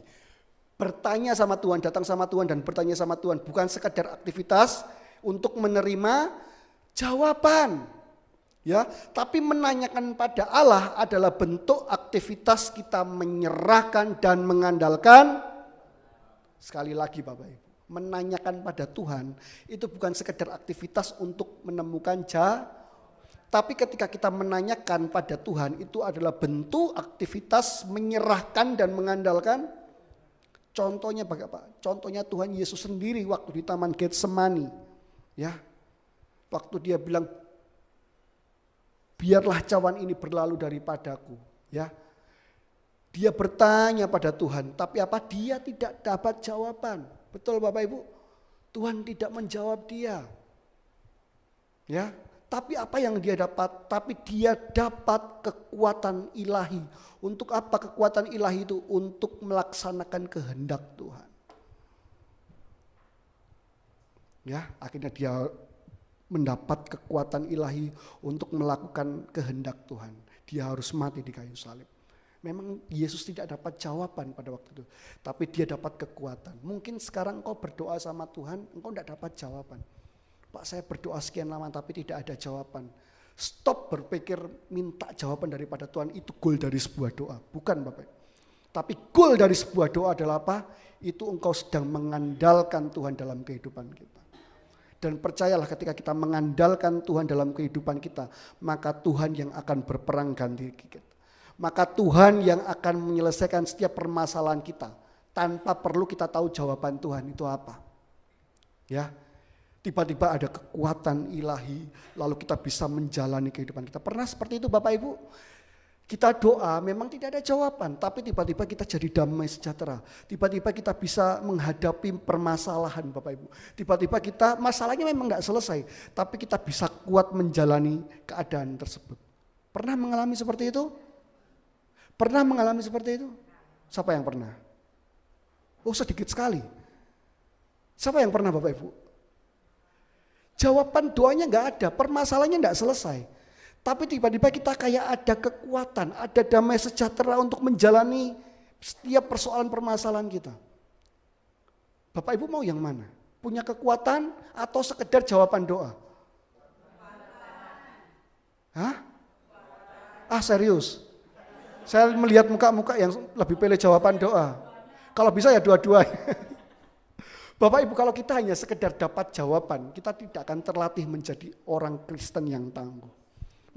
Bertanya sama Tuhan, datang sama Tuhan dan bertanya sama Tuhan bukan sekedar aktivitas untuk menerima jawaban. Ya, tapi menanyakan pada Allah adalah bentuk aktivitas kita menyerahkan dan mengandalkan. Sekali lagi Bapak Ibu, menanyakan pada Tuhan itu bukan sekedar aktivitas untuk menemukan tapi ketika kita menanyakan pada Tuhan itu adalah bentuk aktivitas menyerahkan dan mengandalkan. Contohnya Pak, contohnya Tuhan Yesus sendiri waktu di Taman Getsemani, ya, waktu dia bilang, biarlah cawan ini berlalu daripadaku, ya. Dia bertanya pada Tuhan, tapi apa? Dia tidak dapat jawaban. Betul Bapak Ibu? Tuhan tidak menjawab dia. Ya, tapi apa yang dia dapat? Tapi dia dapat kekuatan ilahi. Untuk apa kekuatan ilahi itu? Untuk melaksanakan kehendak Tuhan. Ya, akhirnya dia mendapat kekuatan ilahi untuk melakukan kehendak Tuhan. Dia harus mati di kayu salib. Memang Yesus tidak dapat jawaban pada waktu itu. Tapi dia dapat kekuatan. Mungkin sekarang engkau berdoa sama Tuhan, engkau tidak dapat jawaban. Pak, saya berdoa sekian lama tapi tidak ada jawaban. Stop berpikir minta jawaban daripada Tuhan, itu goal dari sebuah doa. Bukan Bapak. Tapi goal dari sebuah doa adalah apa? Itu engkau sedang mengandalkan Tuhan dalam kehidupan kita. Dan percayalah ketika kita mengandalkan Tuhan dalam kehidupan kita, maka Tuhan yang akan berperang ganti kita. Maka Tuhan yang akan menyelesaikan setiap permasalahan kita tanpa perlu kita tahu jawaban Tuhan itu apa. Ya, tiba-tiba ada kekuatan ilahi lalu kita bisa menjalani kehidupan kita. Pernah seperti itu Bapak Ibu? Kita doa memang tidak ada jawaban, tapi tiba-tiba kita jadi damai sejahtera. Tiba-tiba kita bisa menghadapi permasalahan Bapak Ibu. Tiba-tiba kita masalahnya memang gak selesai, tapi kita bisa kuat menjalani keadaan tersebut. Pernah mengalami seperti itu? Pernah mengalami seperti itu? Siapa yang pernah? Oh sedikit sekali. Siapa yang pernah Bapak Ibu? Jawaban doanya nggak ada, permasalahannya nggak selesai. Tapi tiba-tiba kita kayak ada kekuatan, ada damai sejahtera untuk menjalani setiap persoalan permasalahan kita. Bapak Ibu mau yang mana? Punya kekuatan atau sekedar jawaban doa? Hah? Ah serius? Saya melihat muka-muka yang lebih pilih jawaban doa. Kalau bisa ya dua-duanya. Bapak Ibu, kalau kita hanya sekedar dapat jawaban, kita tidak akan terlatih menjadi orang Kristen yang tangguh.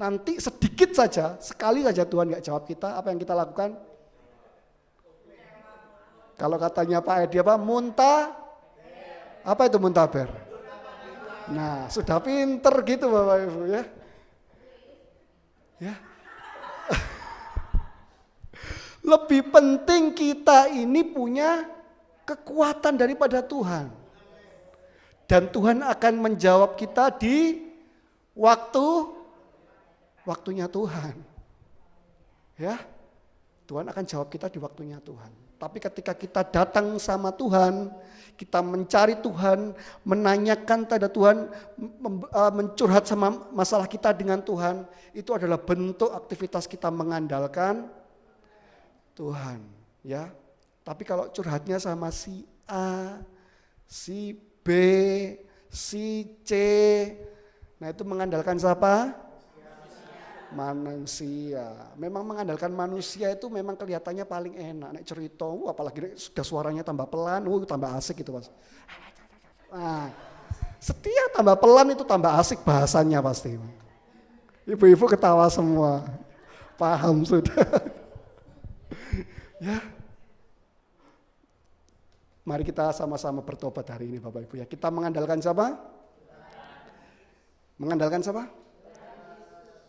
Nanti sedikit saja, sekali saja Tuhan gak jawab kita, apa yang kita lakukan? Kalau katanya Pak Edi apa? Apa itu muntaber? Nah, sudah pinter gitu Bapak Ibu ya. Ya. Lebih penting kita ini punya kekuatan daripada Tuhan. Dan Tuhan akan menjawab kita di waktunya Tuhan. Ya. Tuhan akan jawab kita di waktunya Tuhan. Tapi ketika kita datang sama Tuhan, kita mencari Tuhan, menanyakan pada Tuhan, mencurhat sama masalah kita dengan Tuhan, itu adalah bentuk aktivitas kita mengandalkan Tuhan, ya. Tapi kalau curhatnya sama si A, si B, si C, nah itu mengandalkan siapa? Manusia. Memang mengandalkan manusia itu memang kelihatannya paling enak. Nek cerita, apalagi sudah suaranya tambah pelan, tambah asik gitu Mas. Nah, setiap tambah pelan itu tambah asik bahasanya pasti. Ibu-ibu ketawa semua, paham sudah. Ya, mari kita sama-sama bertobat hari ini Bapak Ibu ya. Kita mengandalkan siapa? Mengandalkan siapa?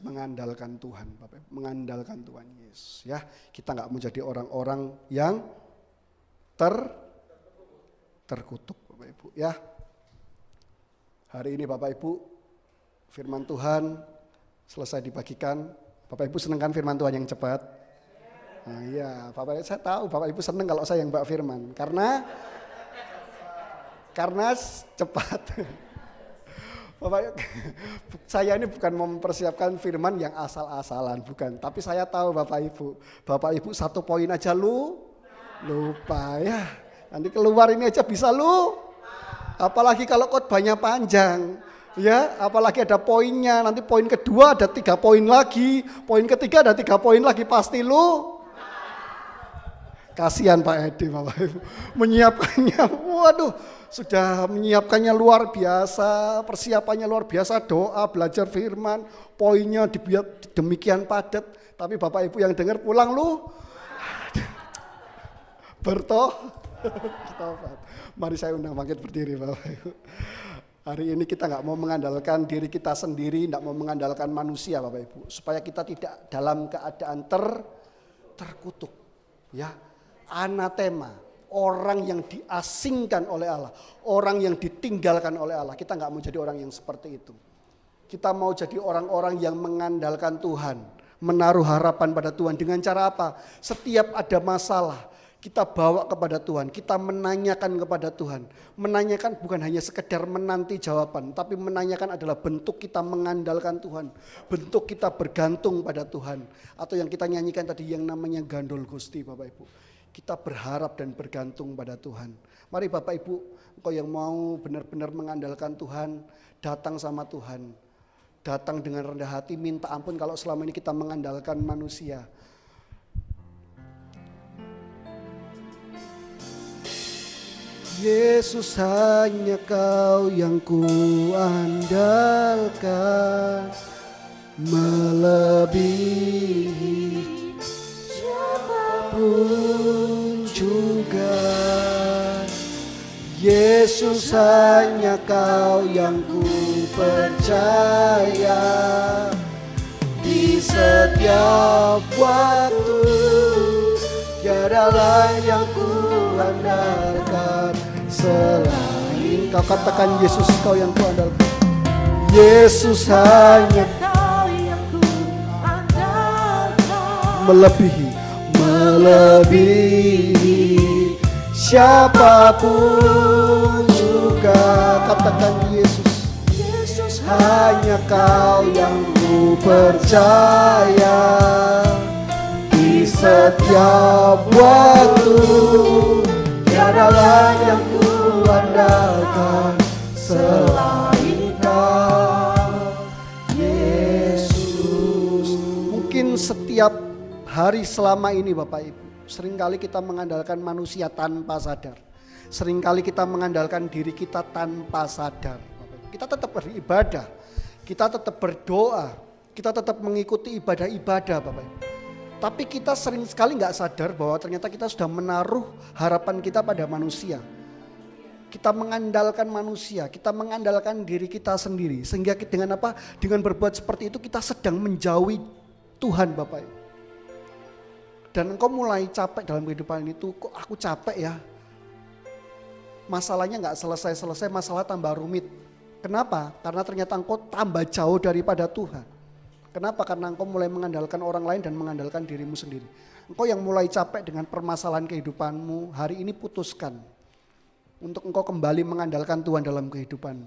Mengandalkan Tuhan, Bapak Ibu. Mengandalkan Tuhan Yesus ya. Kita nggak mau jadi orang-orang yang terkutuk Bapak Ibu ya. Hari ini Bapak Ibu firman Tuhan selesai dibagikan. Bapak Ibu senang kan firman Tuhan yang cepat? Nah iya, Bapak Ibu, saya tahu Bapak Ibu senang kalau saya yang bawa firman karena cepat. Bapak, saya ini bukan mempersiapkan firman yang asal-asalan, bukan. Tapi saya tahu Bapak Ibu satu poin aja lupa ya. Nanti keluar ini aja bisa apalagi kalau khotbahnya panjang. Ya, apalagi ada poinnya, nanti poin kedua ada 3 poin lagi, poin ketiga ada 3 poin lagi, pasti kasihan Pak Edi Bapak Ibu menyiapkannya, waduh sudah menyiapkannya luar biasa, persiapannya luar biasa, doa, belajar firman, poinnya dibuat demikian padat, tapi Bapak Ibu yang dengar pulang bertobat. Mari saya undang bangkit berdiri Bapak Ibu. Hari ini kita nggak mau mengandalkan diri kita sendiri, nggak mau mengandalkan manusia Bapak Ibu, supaya kita tidak dalam keadaan terkutuk, ya, anatema, orang yang diasingkan oleh Allah, orang yang ditinggalkan oleh Allah. Kita nggak mau jadi orang yang seperti itu. Kita mau jadi orang-orang yang mengandalkan Tuhan, menaruh harapan pada Tuhan. Dengan cara apa? Setiap ada masalah, kita bawa kepada Tuhan, kita menanyakan kepada Tuhan. Menanyakan bukan hanya sekedar menanti jawaban, tapi menanyakan adalah bentuk kita mengandalkan Tuhan, bentuk kita bergantung pada Tuhan. Atau yang kita nyanyikan tadi yang namanya gandol Gusti Bapak Ibu. Kita berharap dan bergantung pada Tuhan. Mari Bapak Ibu, engkau yang mau benar-benar mengandalkan Tuhan, datang sama Tuhan. Datang dengan rendah hati, minta ampun kalau selama ini kita mengandalkan manusia. Yesus hanya Kau yang kuandalkan, melebihi siapapun juga. Yesus hanya Kau yang ku percaya, di setiap waktu tiada lain yang ku andalkan selain Kau. Katakan Yesus Kau yang ku andalkan. Yesus hanya Kau yang ku andalkan, melebihi siapapun juga. Katakan Yesus. Yesus hanya Kau yang ku percaya. Di setiap waktu tiada lain yang ku andalkan selain Kau, Yesus. Mungkin setiap hari selama ini Bapak Ibu, seringkali kita mengandalkan manusia tanpa sadar. Seringkali kita mengandalkan diri kita tanpa sadar. Kita tetap beribadah, kita tetap berdoa, kita tetap mengikuti ibadah-ibadah Bapak Ibu. Tapi kita sering sekali nggak sadar bahwa ternyata kita sudah menaruh harapan kita pada manusia. Kita mengandalkan manusia, kita mengandalkan diri kita sendiri. Sehingga dengan apa? Dengan berbuat seperti itu kita sedang menjauhi Tuhan Bapak Ibu. Dan engkau mulai capek dalam kehidupan itu, kok aku capek ya? Masalahnya nggak selesai-selesai, masalah tambah rumit. Kenapa? Karena ternyata engkau tambah jauh daripada Tuhan. Kenapa? Karena engkau mulai mengandalkan orang lain dan mengandalkan dirimu sendiri. Engkau yang mulai capek dengan permasalahan kehidupanmu, hari ini putuskan untuk engkau kembali mengandalkan Tuhan dalam kehidupanmu.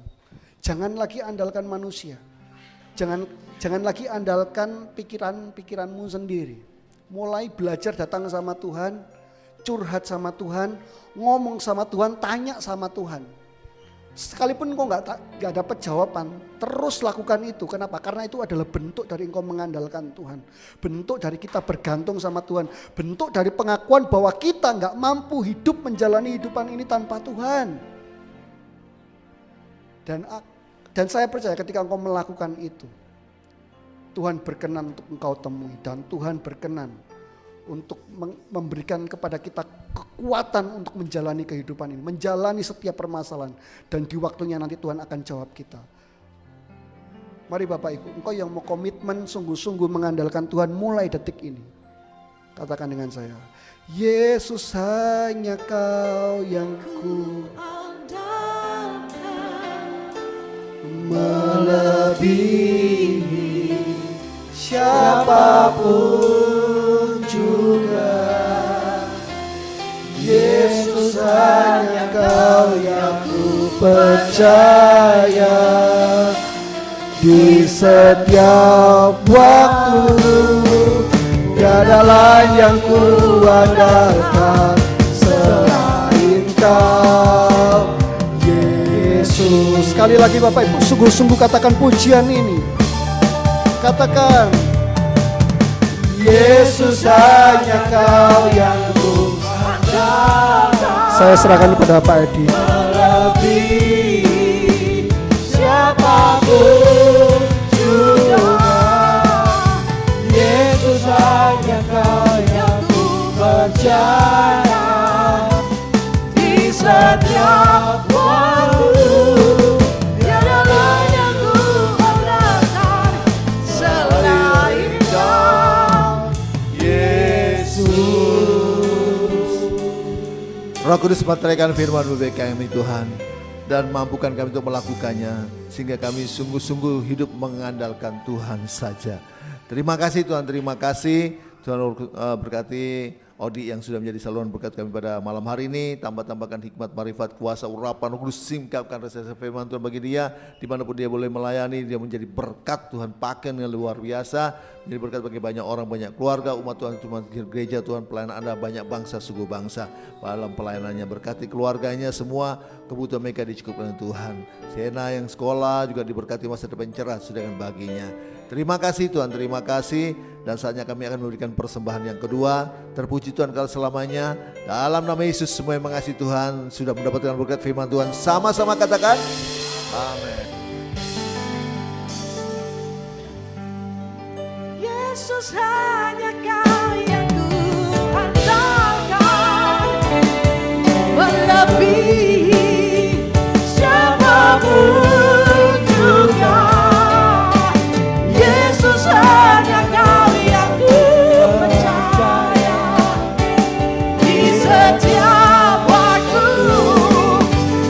Jangan lagi andalkan manusia. Jangan lagi andalkan pikiranmu sendiri. Mulai belajar datang sama Tuhan, curhat sama Tuhan, ngomong sama Tuhan, tanya sama Tuhan. Sekalipun engkau gak dapat jawaban, terus lakukan itu. Kenapa? Karena itu adalah bentuk dari engkau mengandalkan Tuhan. Bentuk dari kita bergantung sama Tuhan. Bentuk dari pengakuan bahwa kita gak mampu hidup menjalani hidupan ini tanpa Tuhan. Dan saya percaya ketika engkau melakukan itu, Tuhan berkenan untuk engkau temui. Dan Tuhan berkenan untuk memberikan kepada kita kekuatan untuk menjalani kehidupan ini, menjalani setiap permasalahan, dan di waktunya nanti Tuhan akan jawab kita. Mari Bapak Ibu, engkau yang mau komitmen sungguh-sungguh mengandalkan Tuhan mulai detik ini, katakan dengan saya, Yesus hanya Kau yang ku andalkan, melebihi siapapun juga. Yesus hanya Kau yang ku percaya. Di setiap waktu tiada lain yang ku andalkan selain Kau, Yesus. Sekali lagi Bapak Ibu, sungguh-sungguh katakan pujian ini. Katakan, Yesus hanya Kau yang ku andalkan. Saya serahkan kepada Pak Edi. Melebihi siapapun juga, Yesus hanya Kau yang ku percaya. Di setiap waktu tiada lain yang ku andalkan selain Kau, Yesus. Roh Kudus meteraikan firman-Mu bagi kami Tuhan, dan mampukan kami untuk melakukannya, sehingga kami sungguh-sungguh hidup mengandalkan Tuhan saja. Terima kasih Tuhan, terima kasih Tuhan. Berkati Odi yang sudah menjadi saluran berkat kami pada malam hari ini. Tambahkan hikmat, marifat, kuasa, urapan, Roh Kudus, singkapkan reserse firman Tuhan bagi dia. Dimanapun dia boleh melayani, dia menjadi berkat Tuhan, pakai yang luar biasa. Menjadi berkat bagi banyak orang, banyak keluarga, umat Tuhan, umat gereja Tuhan, pelayanan Anda, banyak bangsa, suku bangsa. Dalam pelayanannya, berkati keluarganya, semua kebutuhan mereka dicukupkan Tuhan. Sena yang sekolah juga diberkati, masa depan cerah sedangkan baginya. Terima kasih Tuhan, terima kasih. Dan saatnya kami akan memberikan persembahan yang kedua. Terpuji Tuhan kalau selamanya. Dalam nama Yesus, semua yang mengasihi Tuhan sudah mendapatkan berkat firman Tuhan. Sama-sama katakan amin. Yesus hanya Kau yang ku andalkan, melebihi siapapun juga. Yesus hanya Kau yang ku percaya. Di setiap waktu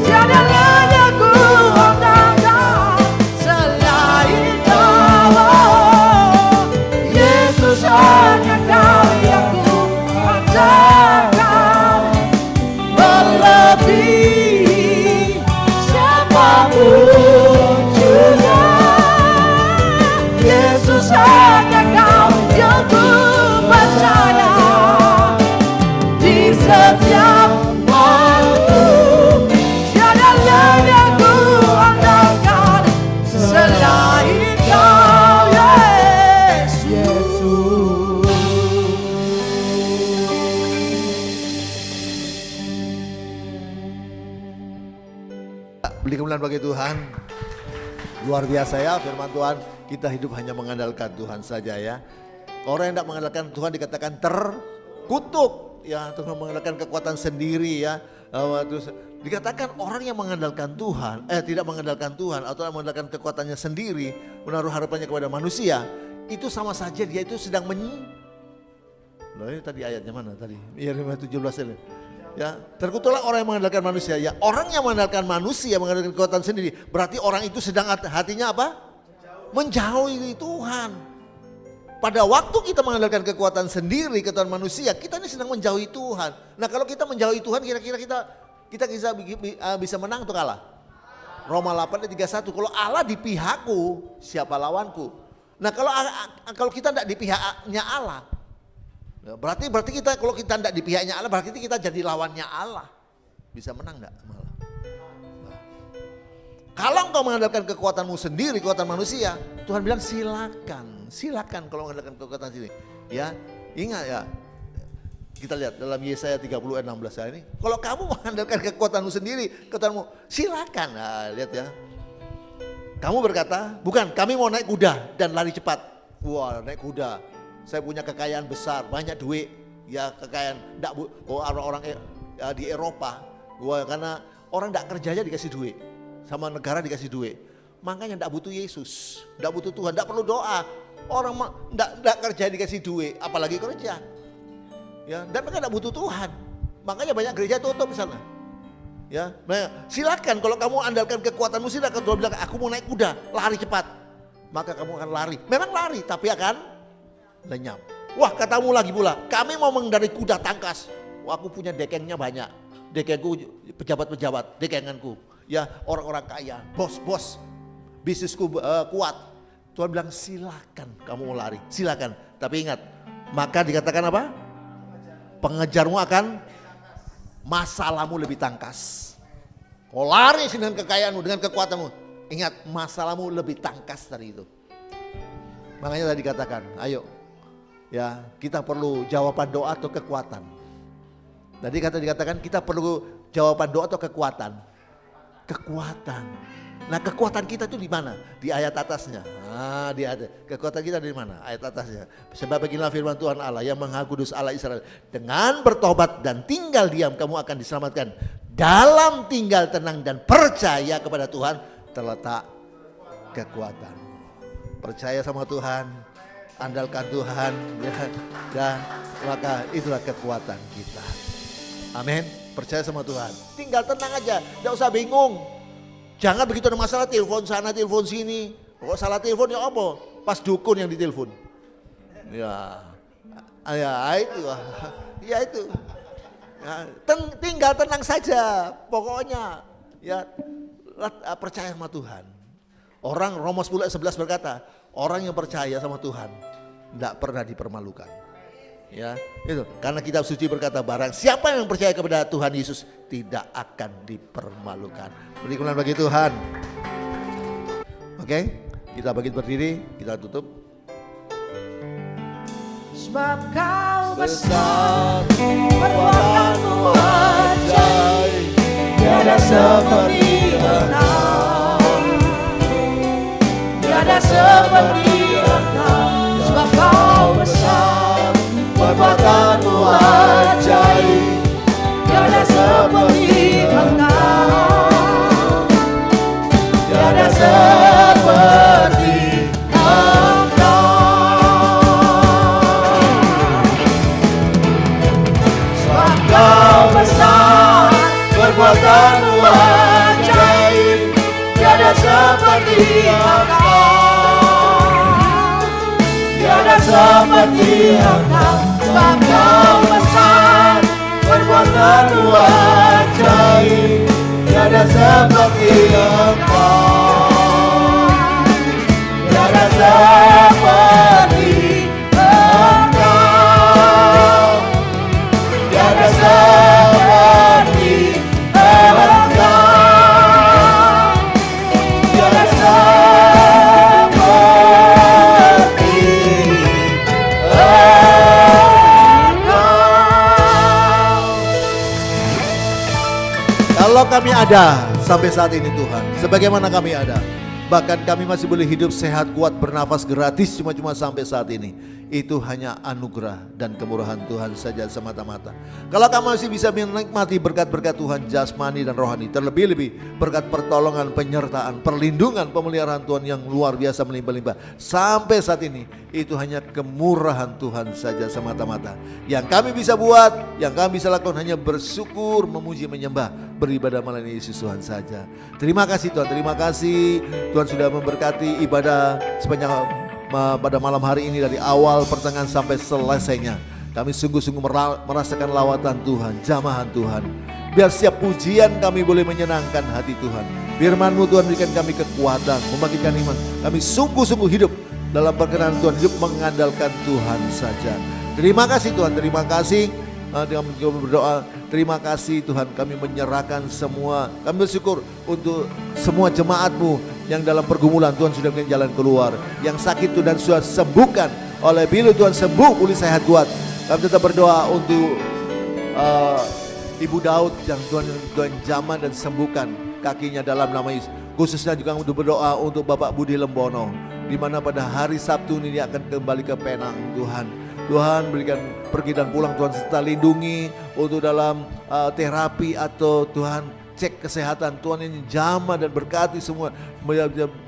tiada lain yang ku andalkan selain Kau. Yesus hanya Kau yang ku andalkan, melebihi Beri kemuliaan bagi Tuhan. Luar biasa ya firman Tuhan. Kita hidup hanya mengandalkan Tuhan saja ya. Orang yang tidak mengandalkan Tuhan dikatakan terkutuk. Ya, Tuhan mengandalkan kekuatan sendiri ya. Terus dikatakan orang yang mengandalkan Tuhan, tidak mengandalkan Tuhan atau mengandalkan kekuatannya sendiri, menaruh harapannya kepada manusia, itu sama saja dia itu sedang Loh, ini tadi ayatnya mana tadi? Iya 17 ini. Ya, terkutuklah orang yang mengandalkan manusia. Ya, orang yang mengandalkan manusia, mengandalkan kekuatan sendiri, berarti orang itu sedang hatinya apa? Menjauhi Tuhan. Pada waktu kita mengandalkan kekuatan sendiri, kekuatan manusia, kita ini sedang menjauhi Tuhan. Nah, kalau kita menjauhi Tuhan, kira-kira kita bisa menang atau kalah? Roma 8:31. Kalau Allah di pihakku, siapa lawanku? Nah, kalau kita tidak di pihaknya Allah, berarti kita kalau kita tidak di pihaknya Allah, berarti kita jadi lawannya Allah. Bisa menang enggak malah? Kalau engkau mengandalkan kekuatanmu sendiri, kekuatan manusia, Tuhan bilang silakan kalau mengandalkan kekuatan sendiri. Ya, ingat ya. Kita lihat dalam Yesaya 30 ayat 16 ini. Kalau kamu mengandalkan kekuatanmu sendiri, kekuatanmu, silakan. Nah, lihat ya. Kamu berkata, bukan, kami mau naik kuda dan lari cepat. Wah, naik kuda. Saya punya kekayaan besar, banyak duit. Ya, kekayaan orang-orang di Eropa. Wah, karena orang tidak kerja aja dikasih duit. Sama negara dikasih duit. Makanya tidak butuh Yesus, tidak butuh Tuhan, tidak perlu doa. Orang tidak kerja dikasih duit, apalagi kerja. Ya, dan mereka tidak butuh Tuhan. Makanya banyak gereja tutup misalnya. Ya, nah, silakan kalau kamu andalkan kekuatanmu, silakan. Tuhan bilang aku mau naik kuda, lari cepat. Maka kamu akan lari. Memang lari, tapi akan lenyap. Wah, katamu lagi pula, kami mau mengendarai kuda tangkas. Wah, aku punya dekengnya banyak. Dekengku pejabat-pejabat, dekenganku. Ya, orang-orang kaya, bos-bos, bisnisku kuat. Tuhan bilang silakan kamu mau lari, silakan. Tapi ingat, maka dikatakan apa? Pengejarmu akan masalahmu lebih tangkas. Kau lari dengan kekayaanmu, dengan kekuatanmu. Ingat, masalahmu lebih tangkas dari itu. Makanya tadi dikatakan, ayo, ya kita perlu jawaban doa atau kekuatan. Tadi dikatakan kita perlu jawaban doa atau kekuatan. Kekuatan. Nah, kekuatan kita itu di mana? Di ayat atasnya. Nah, di ayat. Kekuatan kita di mana? Ayat atasnya. Sebab beginilah firman Tuhan Allah yang Maha Kudus Allah Israel. Dengan bertobat dan tinggal diam kamu akan diselamatkan. Dalam tinggal tenang dan percaya kepada Tuhan terletak kekuatan. Percaya sama Tuhan, andalkan Tuhan, dan maka itulah kekuatan kita. Amin. Percaya sama Tuhan. Tinggal tenang aja, tidak usah bingung. Jangan begitu ada masalah telepon sana, telepon sini. Kalau salah telepon ya apa? Pas dukun yang ditelepon. Ya itu. Ya itu. Ya, tinggal tenang saja. Pokoknya ya percaya sama Tuhan. Orang Roma 10 ayat 11 berkata, orang yang percaya sama Tuhan tidak pernah dipermalukan. Ya, itu karena kitab suci berkata barang siapa yang percaya kepada Tuhan Yesus tidak akan dipermalukan. Beri kemuliaan bagi Tuhan. Oke, kita bangkit berdiri, kita tutup. Sebab kau besar, perbuatanmu ajaib, tiada seperti engkau, tiada seperti engkau. Sebab kau besar, perbuatanmu ajaib, tiada seperti engkau, tiada seperti engkau. Sebab kau besar, perbuatanmu ajaib, tiada seperti engkau, tiada seperti engkau. Sebab kau besar, perbuatanmu ajaib, tiada seperti engkau, tiada seperti engkau, tiada seperti engkau, tiada seperti Kalau ada sampai saat ini Tuhan. Sebagaimana kami ada. Bahkan kami masih boleh hidup sehat, kuat, bernafas gratis cuma-cuma sampai saat ini. Itu hanya anugerah dan kemurahan Tuhan saja semata-mata. Kalau kamu masih bisa menikmati berkat-berkat Tuhan jasmani dan rohani, terlebih-lebih berkat pertolongan, penyertaan, perlindungan, pemeliharaan Tuhan yang luar biasa melimpah-limpah sampai saat ini, itu hanya kemurahan Tuhan saja semata-mata. Yang kami bisa buat, yang kami bisa lakukan hanya bersyukur, memuji, menyembah, beribadah melayani Yesus Tuhan saja. Terima kasih Tuhan, terima kasih Tuhan sudah memberkati ibadah sepanjang pada malam hari ini dari awal pertengahan sampai selesainya. Kami sungguh-sungguh merasakan lawatan Tuhan, jamahan Tuhan. Biar setiap pujian kami boleh menyenangkan hati Tuhan. Firman-Mu Tuhan berikan kami kekuatan, membangkitkan iman. Kami sungguh-sungguh hidup dalam perkenan Tuhan, hidup mengandalkan Tuhan saja. Terima kasih Tuhan, terima kasih. Dengan berdoa, terima kasih Tuhan, kami menyerahkan semua. Kami bersyukur untuk semua jemaat-Mu yang dalam pergumulan, Tuhan sudah berikan jalan keluar. Yang sakit Tuhan sudah sembuhkan oleh Bilu Tuhan, sembuh, pulih, sehat, kuat. Kami tetap berdoa untuk Ibu Daud yang Tuhan jamah dan sembuhkan kakinya dalam nama Yesus. Khususnya juga untuk berdoa untuk Bapak Budi Lembono, di mana pada hari Sabtu ini dia akan kembali ke Penang. Tuhan berikan pergi dan pulang, Tuhan serta lindungi untuk dalam terapi atau Tuhan cek kesehatan. Tuhan ini jamah dan berkati semua,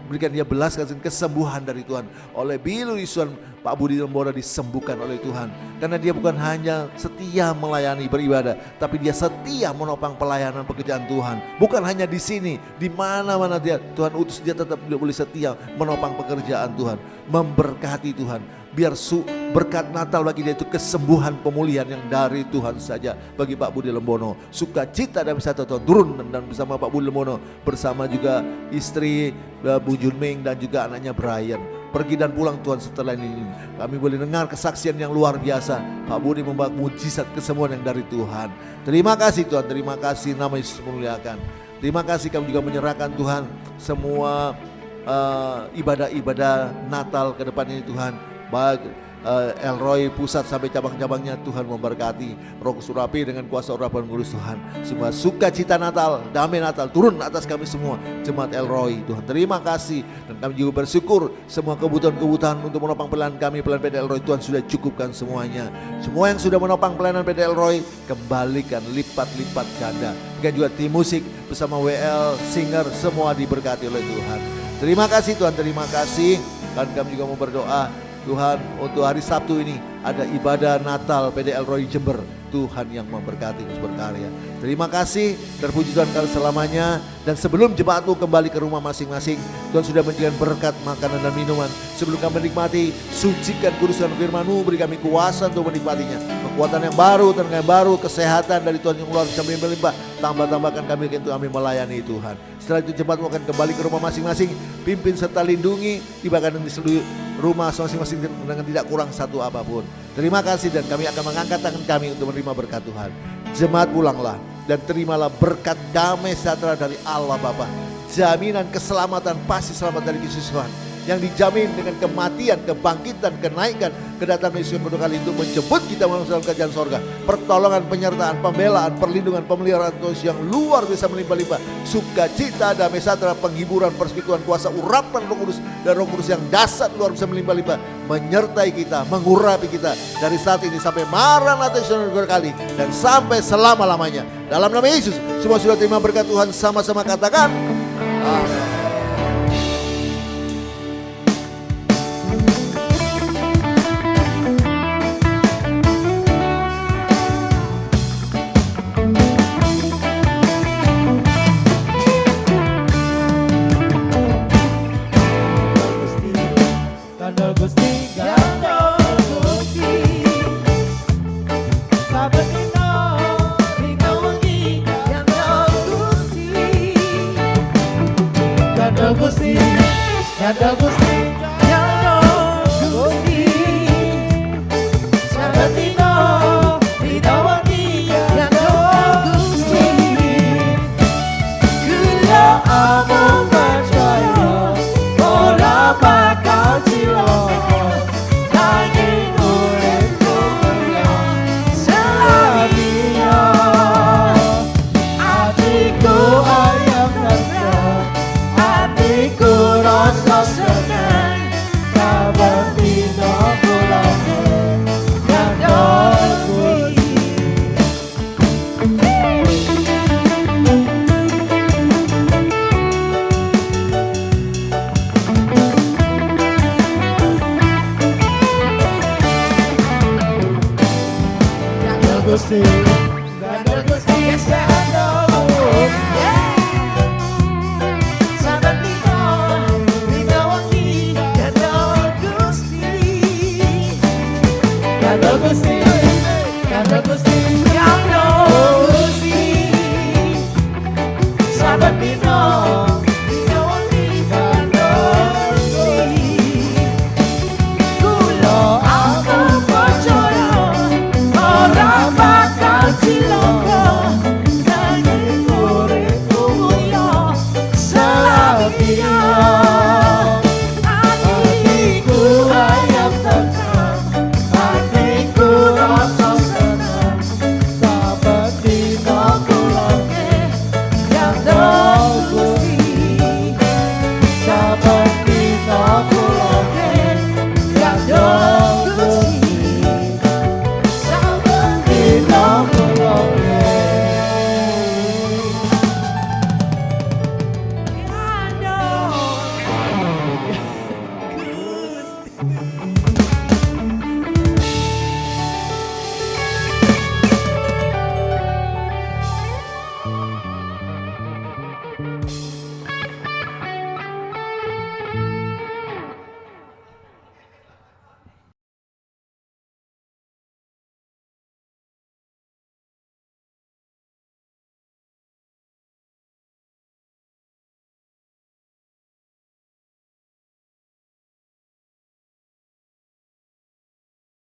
berikan dia belas kasihan kesembuhan dari Tuhan. Oleh Bilu Yesus, Pak Budi Lembono disembuhkan oleh Tuhan. Karena dia bukan hanya setia melayani beribadah, tapi dia setia menopang pelayanan pekerjaan Tuhan. Bukan hanya di sini, di mana-mana dia Tuhan utus, dia tetap boleh setia menopang pekerjaan Tuhan, memberkati Tuhan. Biar berkat Natal bagi dia itu kesembuhan, pemulihan yang dari Tuhan saja bagi Pak Budi Lembono. Sukacita dan bisa Tuhan turun dan bersama Pak Budi Lembono, bersama juga istri Bu Junming dan juga anaknya Brian. Pergi dan pulang Tuhan setelah ini. Kami boleh dengar kesaksian yang luar biasa. Pak Budi membawa mujizat kesembuhan yang dari Tuhan. Terima kasih Tuhan, terima kasih, nama Yesus memuliakan. Terima kasih, kami juga menyerahkan Tuhan semua ibadah-ibadah Natal ke depan ini Tuhan. Baik Elroy pusat sampai cabang-cabangnya, Tuhan memberkati. Roh Surapi dengan kuasa urapan kudus Tuhan. Semua sukacita Natal, damai Natal turun atas kami semua, jemaat Elroy Tuhan. Terima kasih, dan kami juga bersyukur semua kebutuhan-kebutuhan untuk menopang pelayanan kami, pelayanan PT Elroy Tuhan sudah cukupkan semuanya. Semua yang sudah menopang pelayanan PT Elroy kembalikan lipat-lipat ganda. Dan juga tim musik bersama WL Singer semua diberkati oleh Tuhan. Terima kasih Tuhan, terima kasih. Dan kami juga mau berdoa Tuhan untuk hari Sabtu ini ada ibadah Natal PD Elroy Jember. Tuhan yang memberkati terus berkarya. Terima kasih, terpuji Tuhan kali selamanya. Dan sebelum jemaatmu kembali ke rumah masing-masing, Tuhan sudah memberikan berkat makanan dan minuman. Sebelum kami menikmati, sucikan kuduskan firman-Mu, beri kami kuasa untuk menikmatinya. Kekuatan yang baru, tenaga yang baru, kesehatan dari Tuhan yang luar biasa melimpah. Tambah-tambahkan kami untuk kami melayani Tuhan. Setelah itu jemaatmu akan kembali ke rumah masing-masing, pimpin serta lindungi, tibakan di seluruh rumah masing-masing dengan tidak kurang satu apapun. Terima kasih, dan kami akan mengangkat tangan kami untuk menerima berkat Tuhan. Jemaat pulanglah dan terimalah berkat damai sejahtera dari Allah Bapa. Jaminan keselamatan, pasti selamat dari Yesus Tuhan. Yang dijamin dengan kematian, kebangkitan, kenaikan, kedatangan Yesus yang kedua kali itu menjemput kita dalam kerajaan sorga. Pertolongan, penyertaan, pembelaan, perlindungan, pemeliharaan Tuhan yang luar biasa melimpah-limpah. Sukacita, damai sejahtera, penghiburan, persekutuan, kuasa, urapan Roh Kudus dan Roh Kudus yang dahsyat luar biasa melimpah-limpah menyertai kita, mengurapi kita dari saat ini sampai Maranatha Yesus yang kedua kali dan sampai selama-lamanya. Dalam nama Yesus, semua sudah terima berkat Tuhan, sama-sama katakan amin. Nyata Gusti, nyata Gusti, Sabatino, Ridawati, nyata Gusti, Gula Among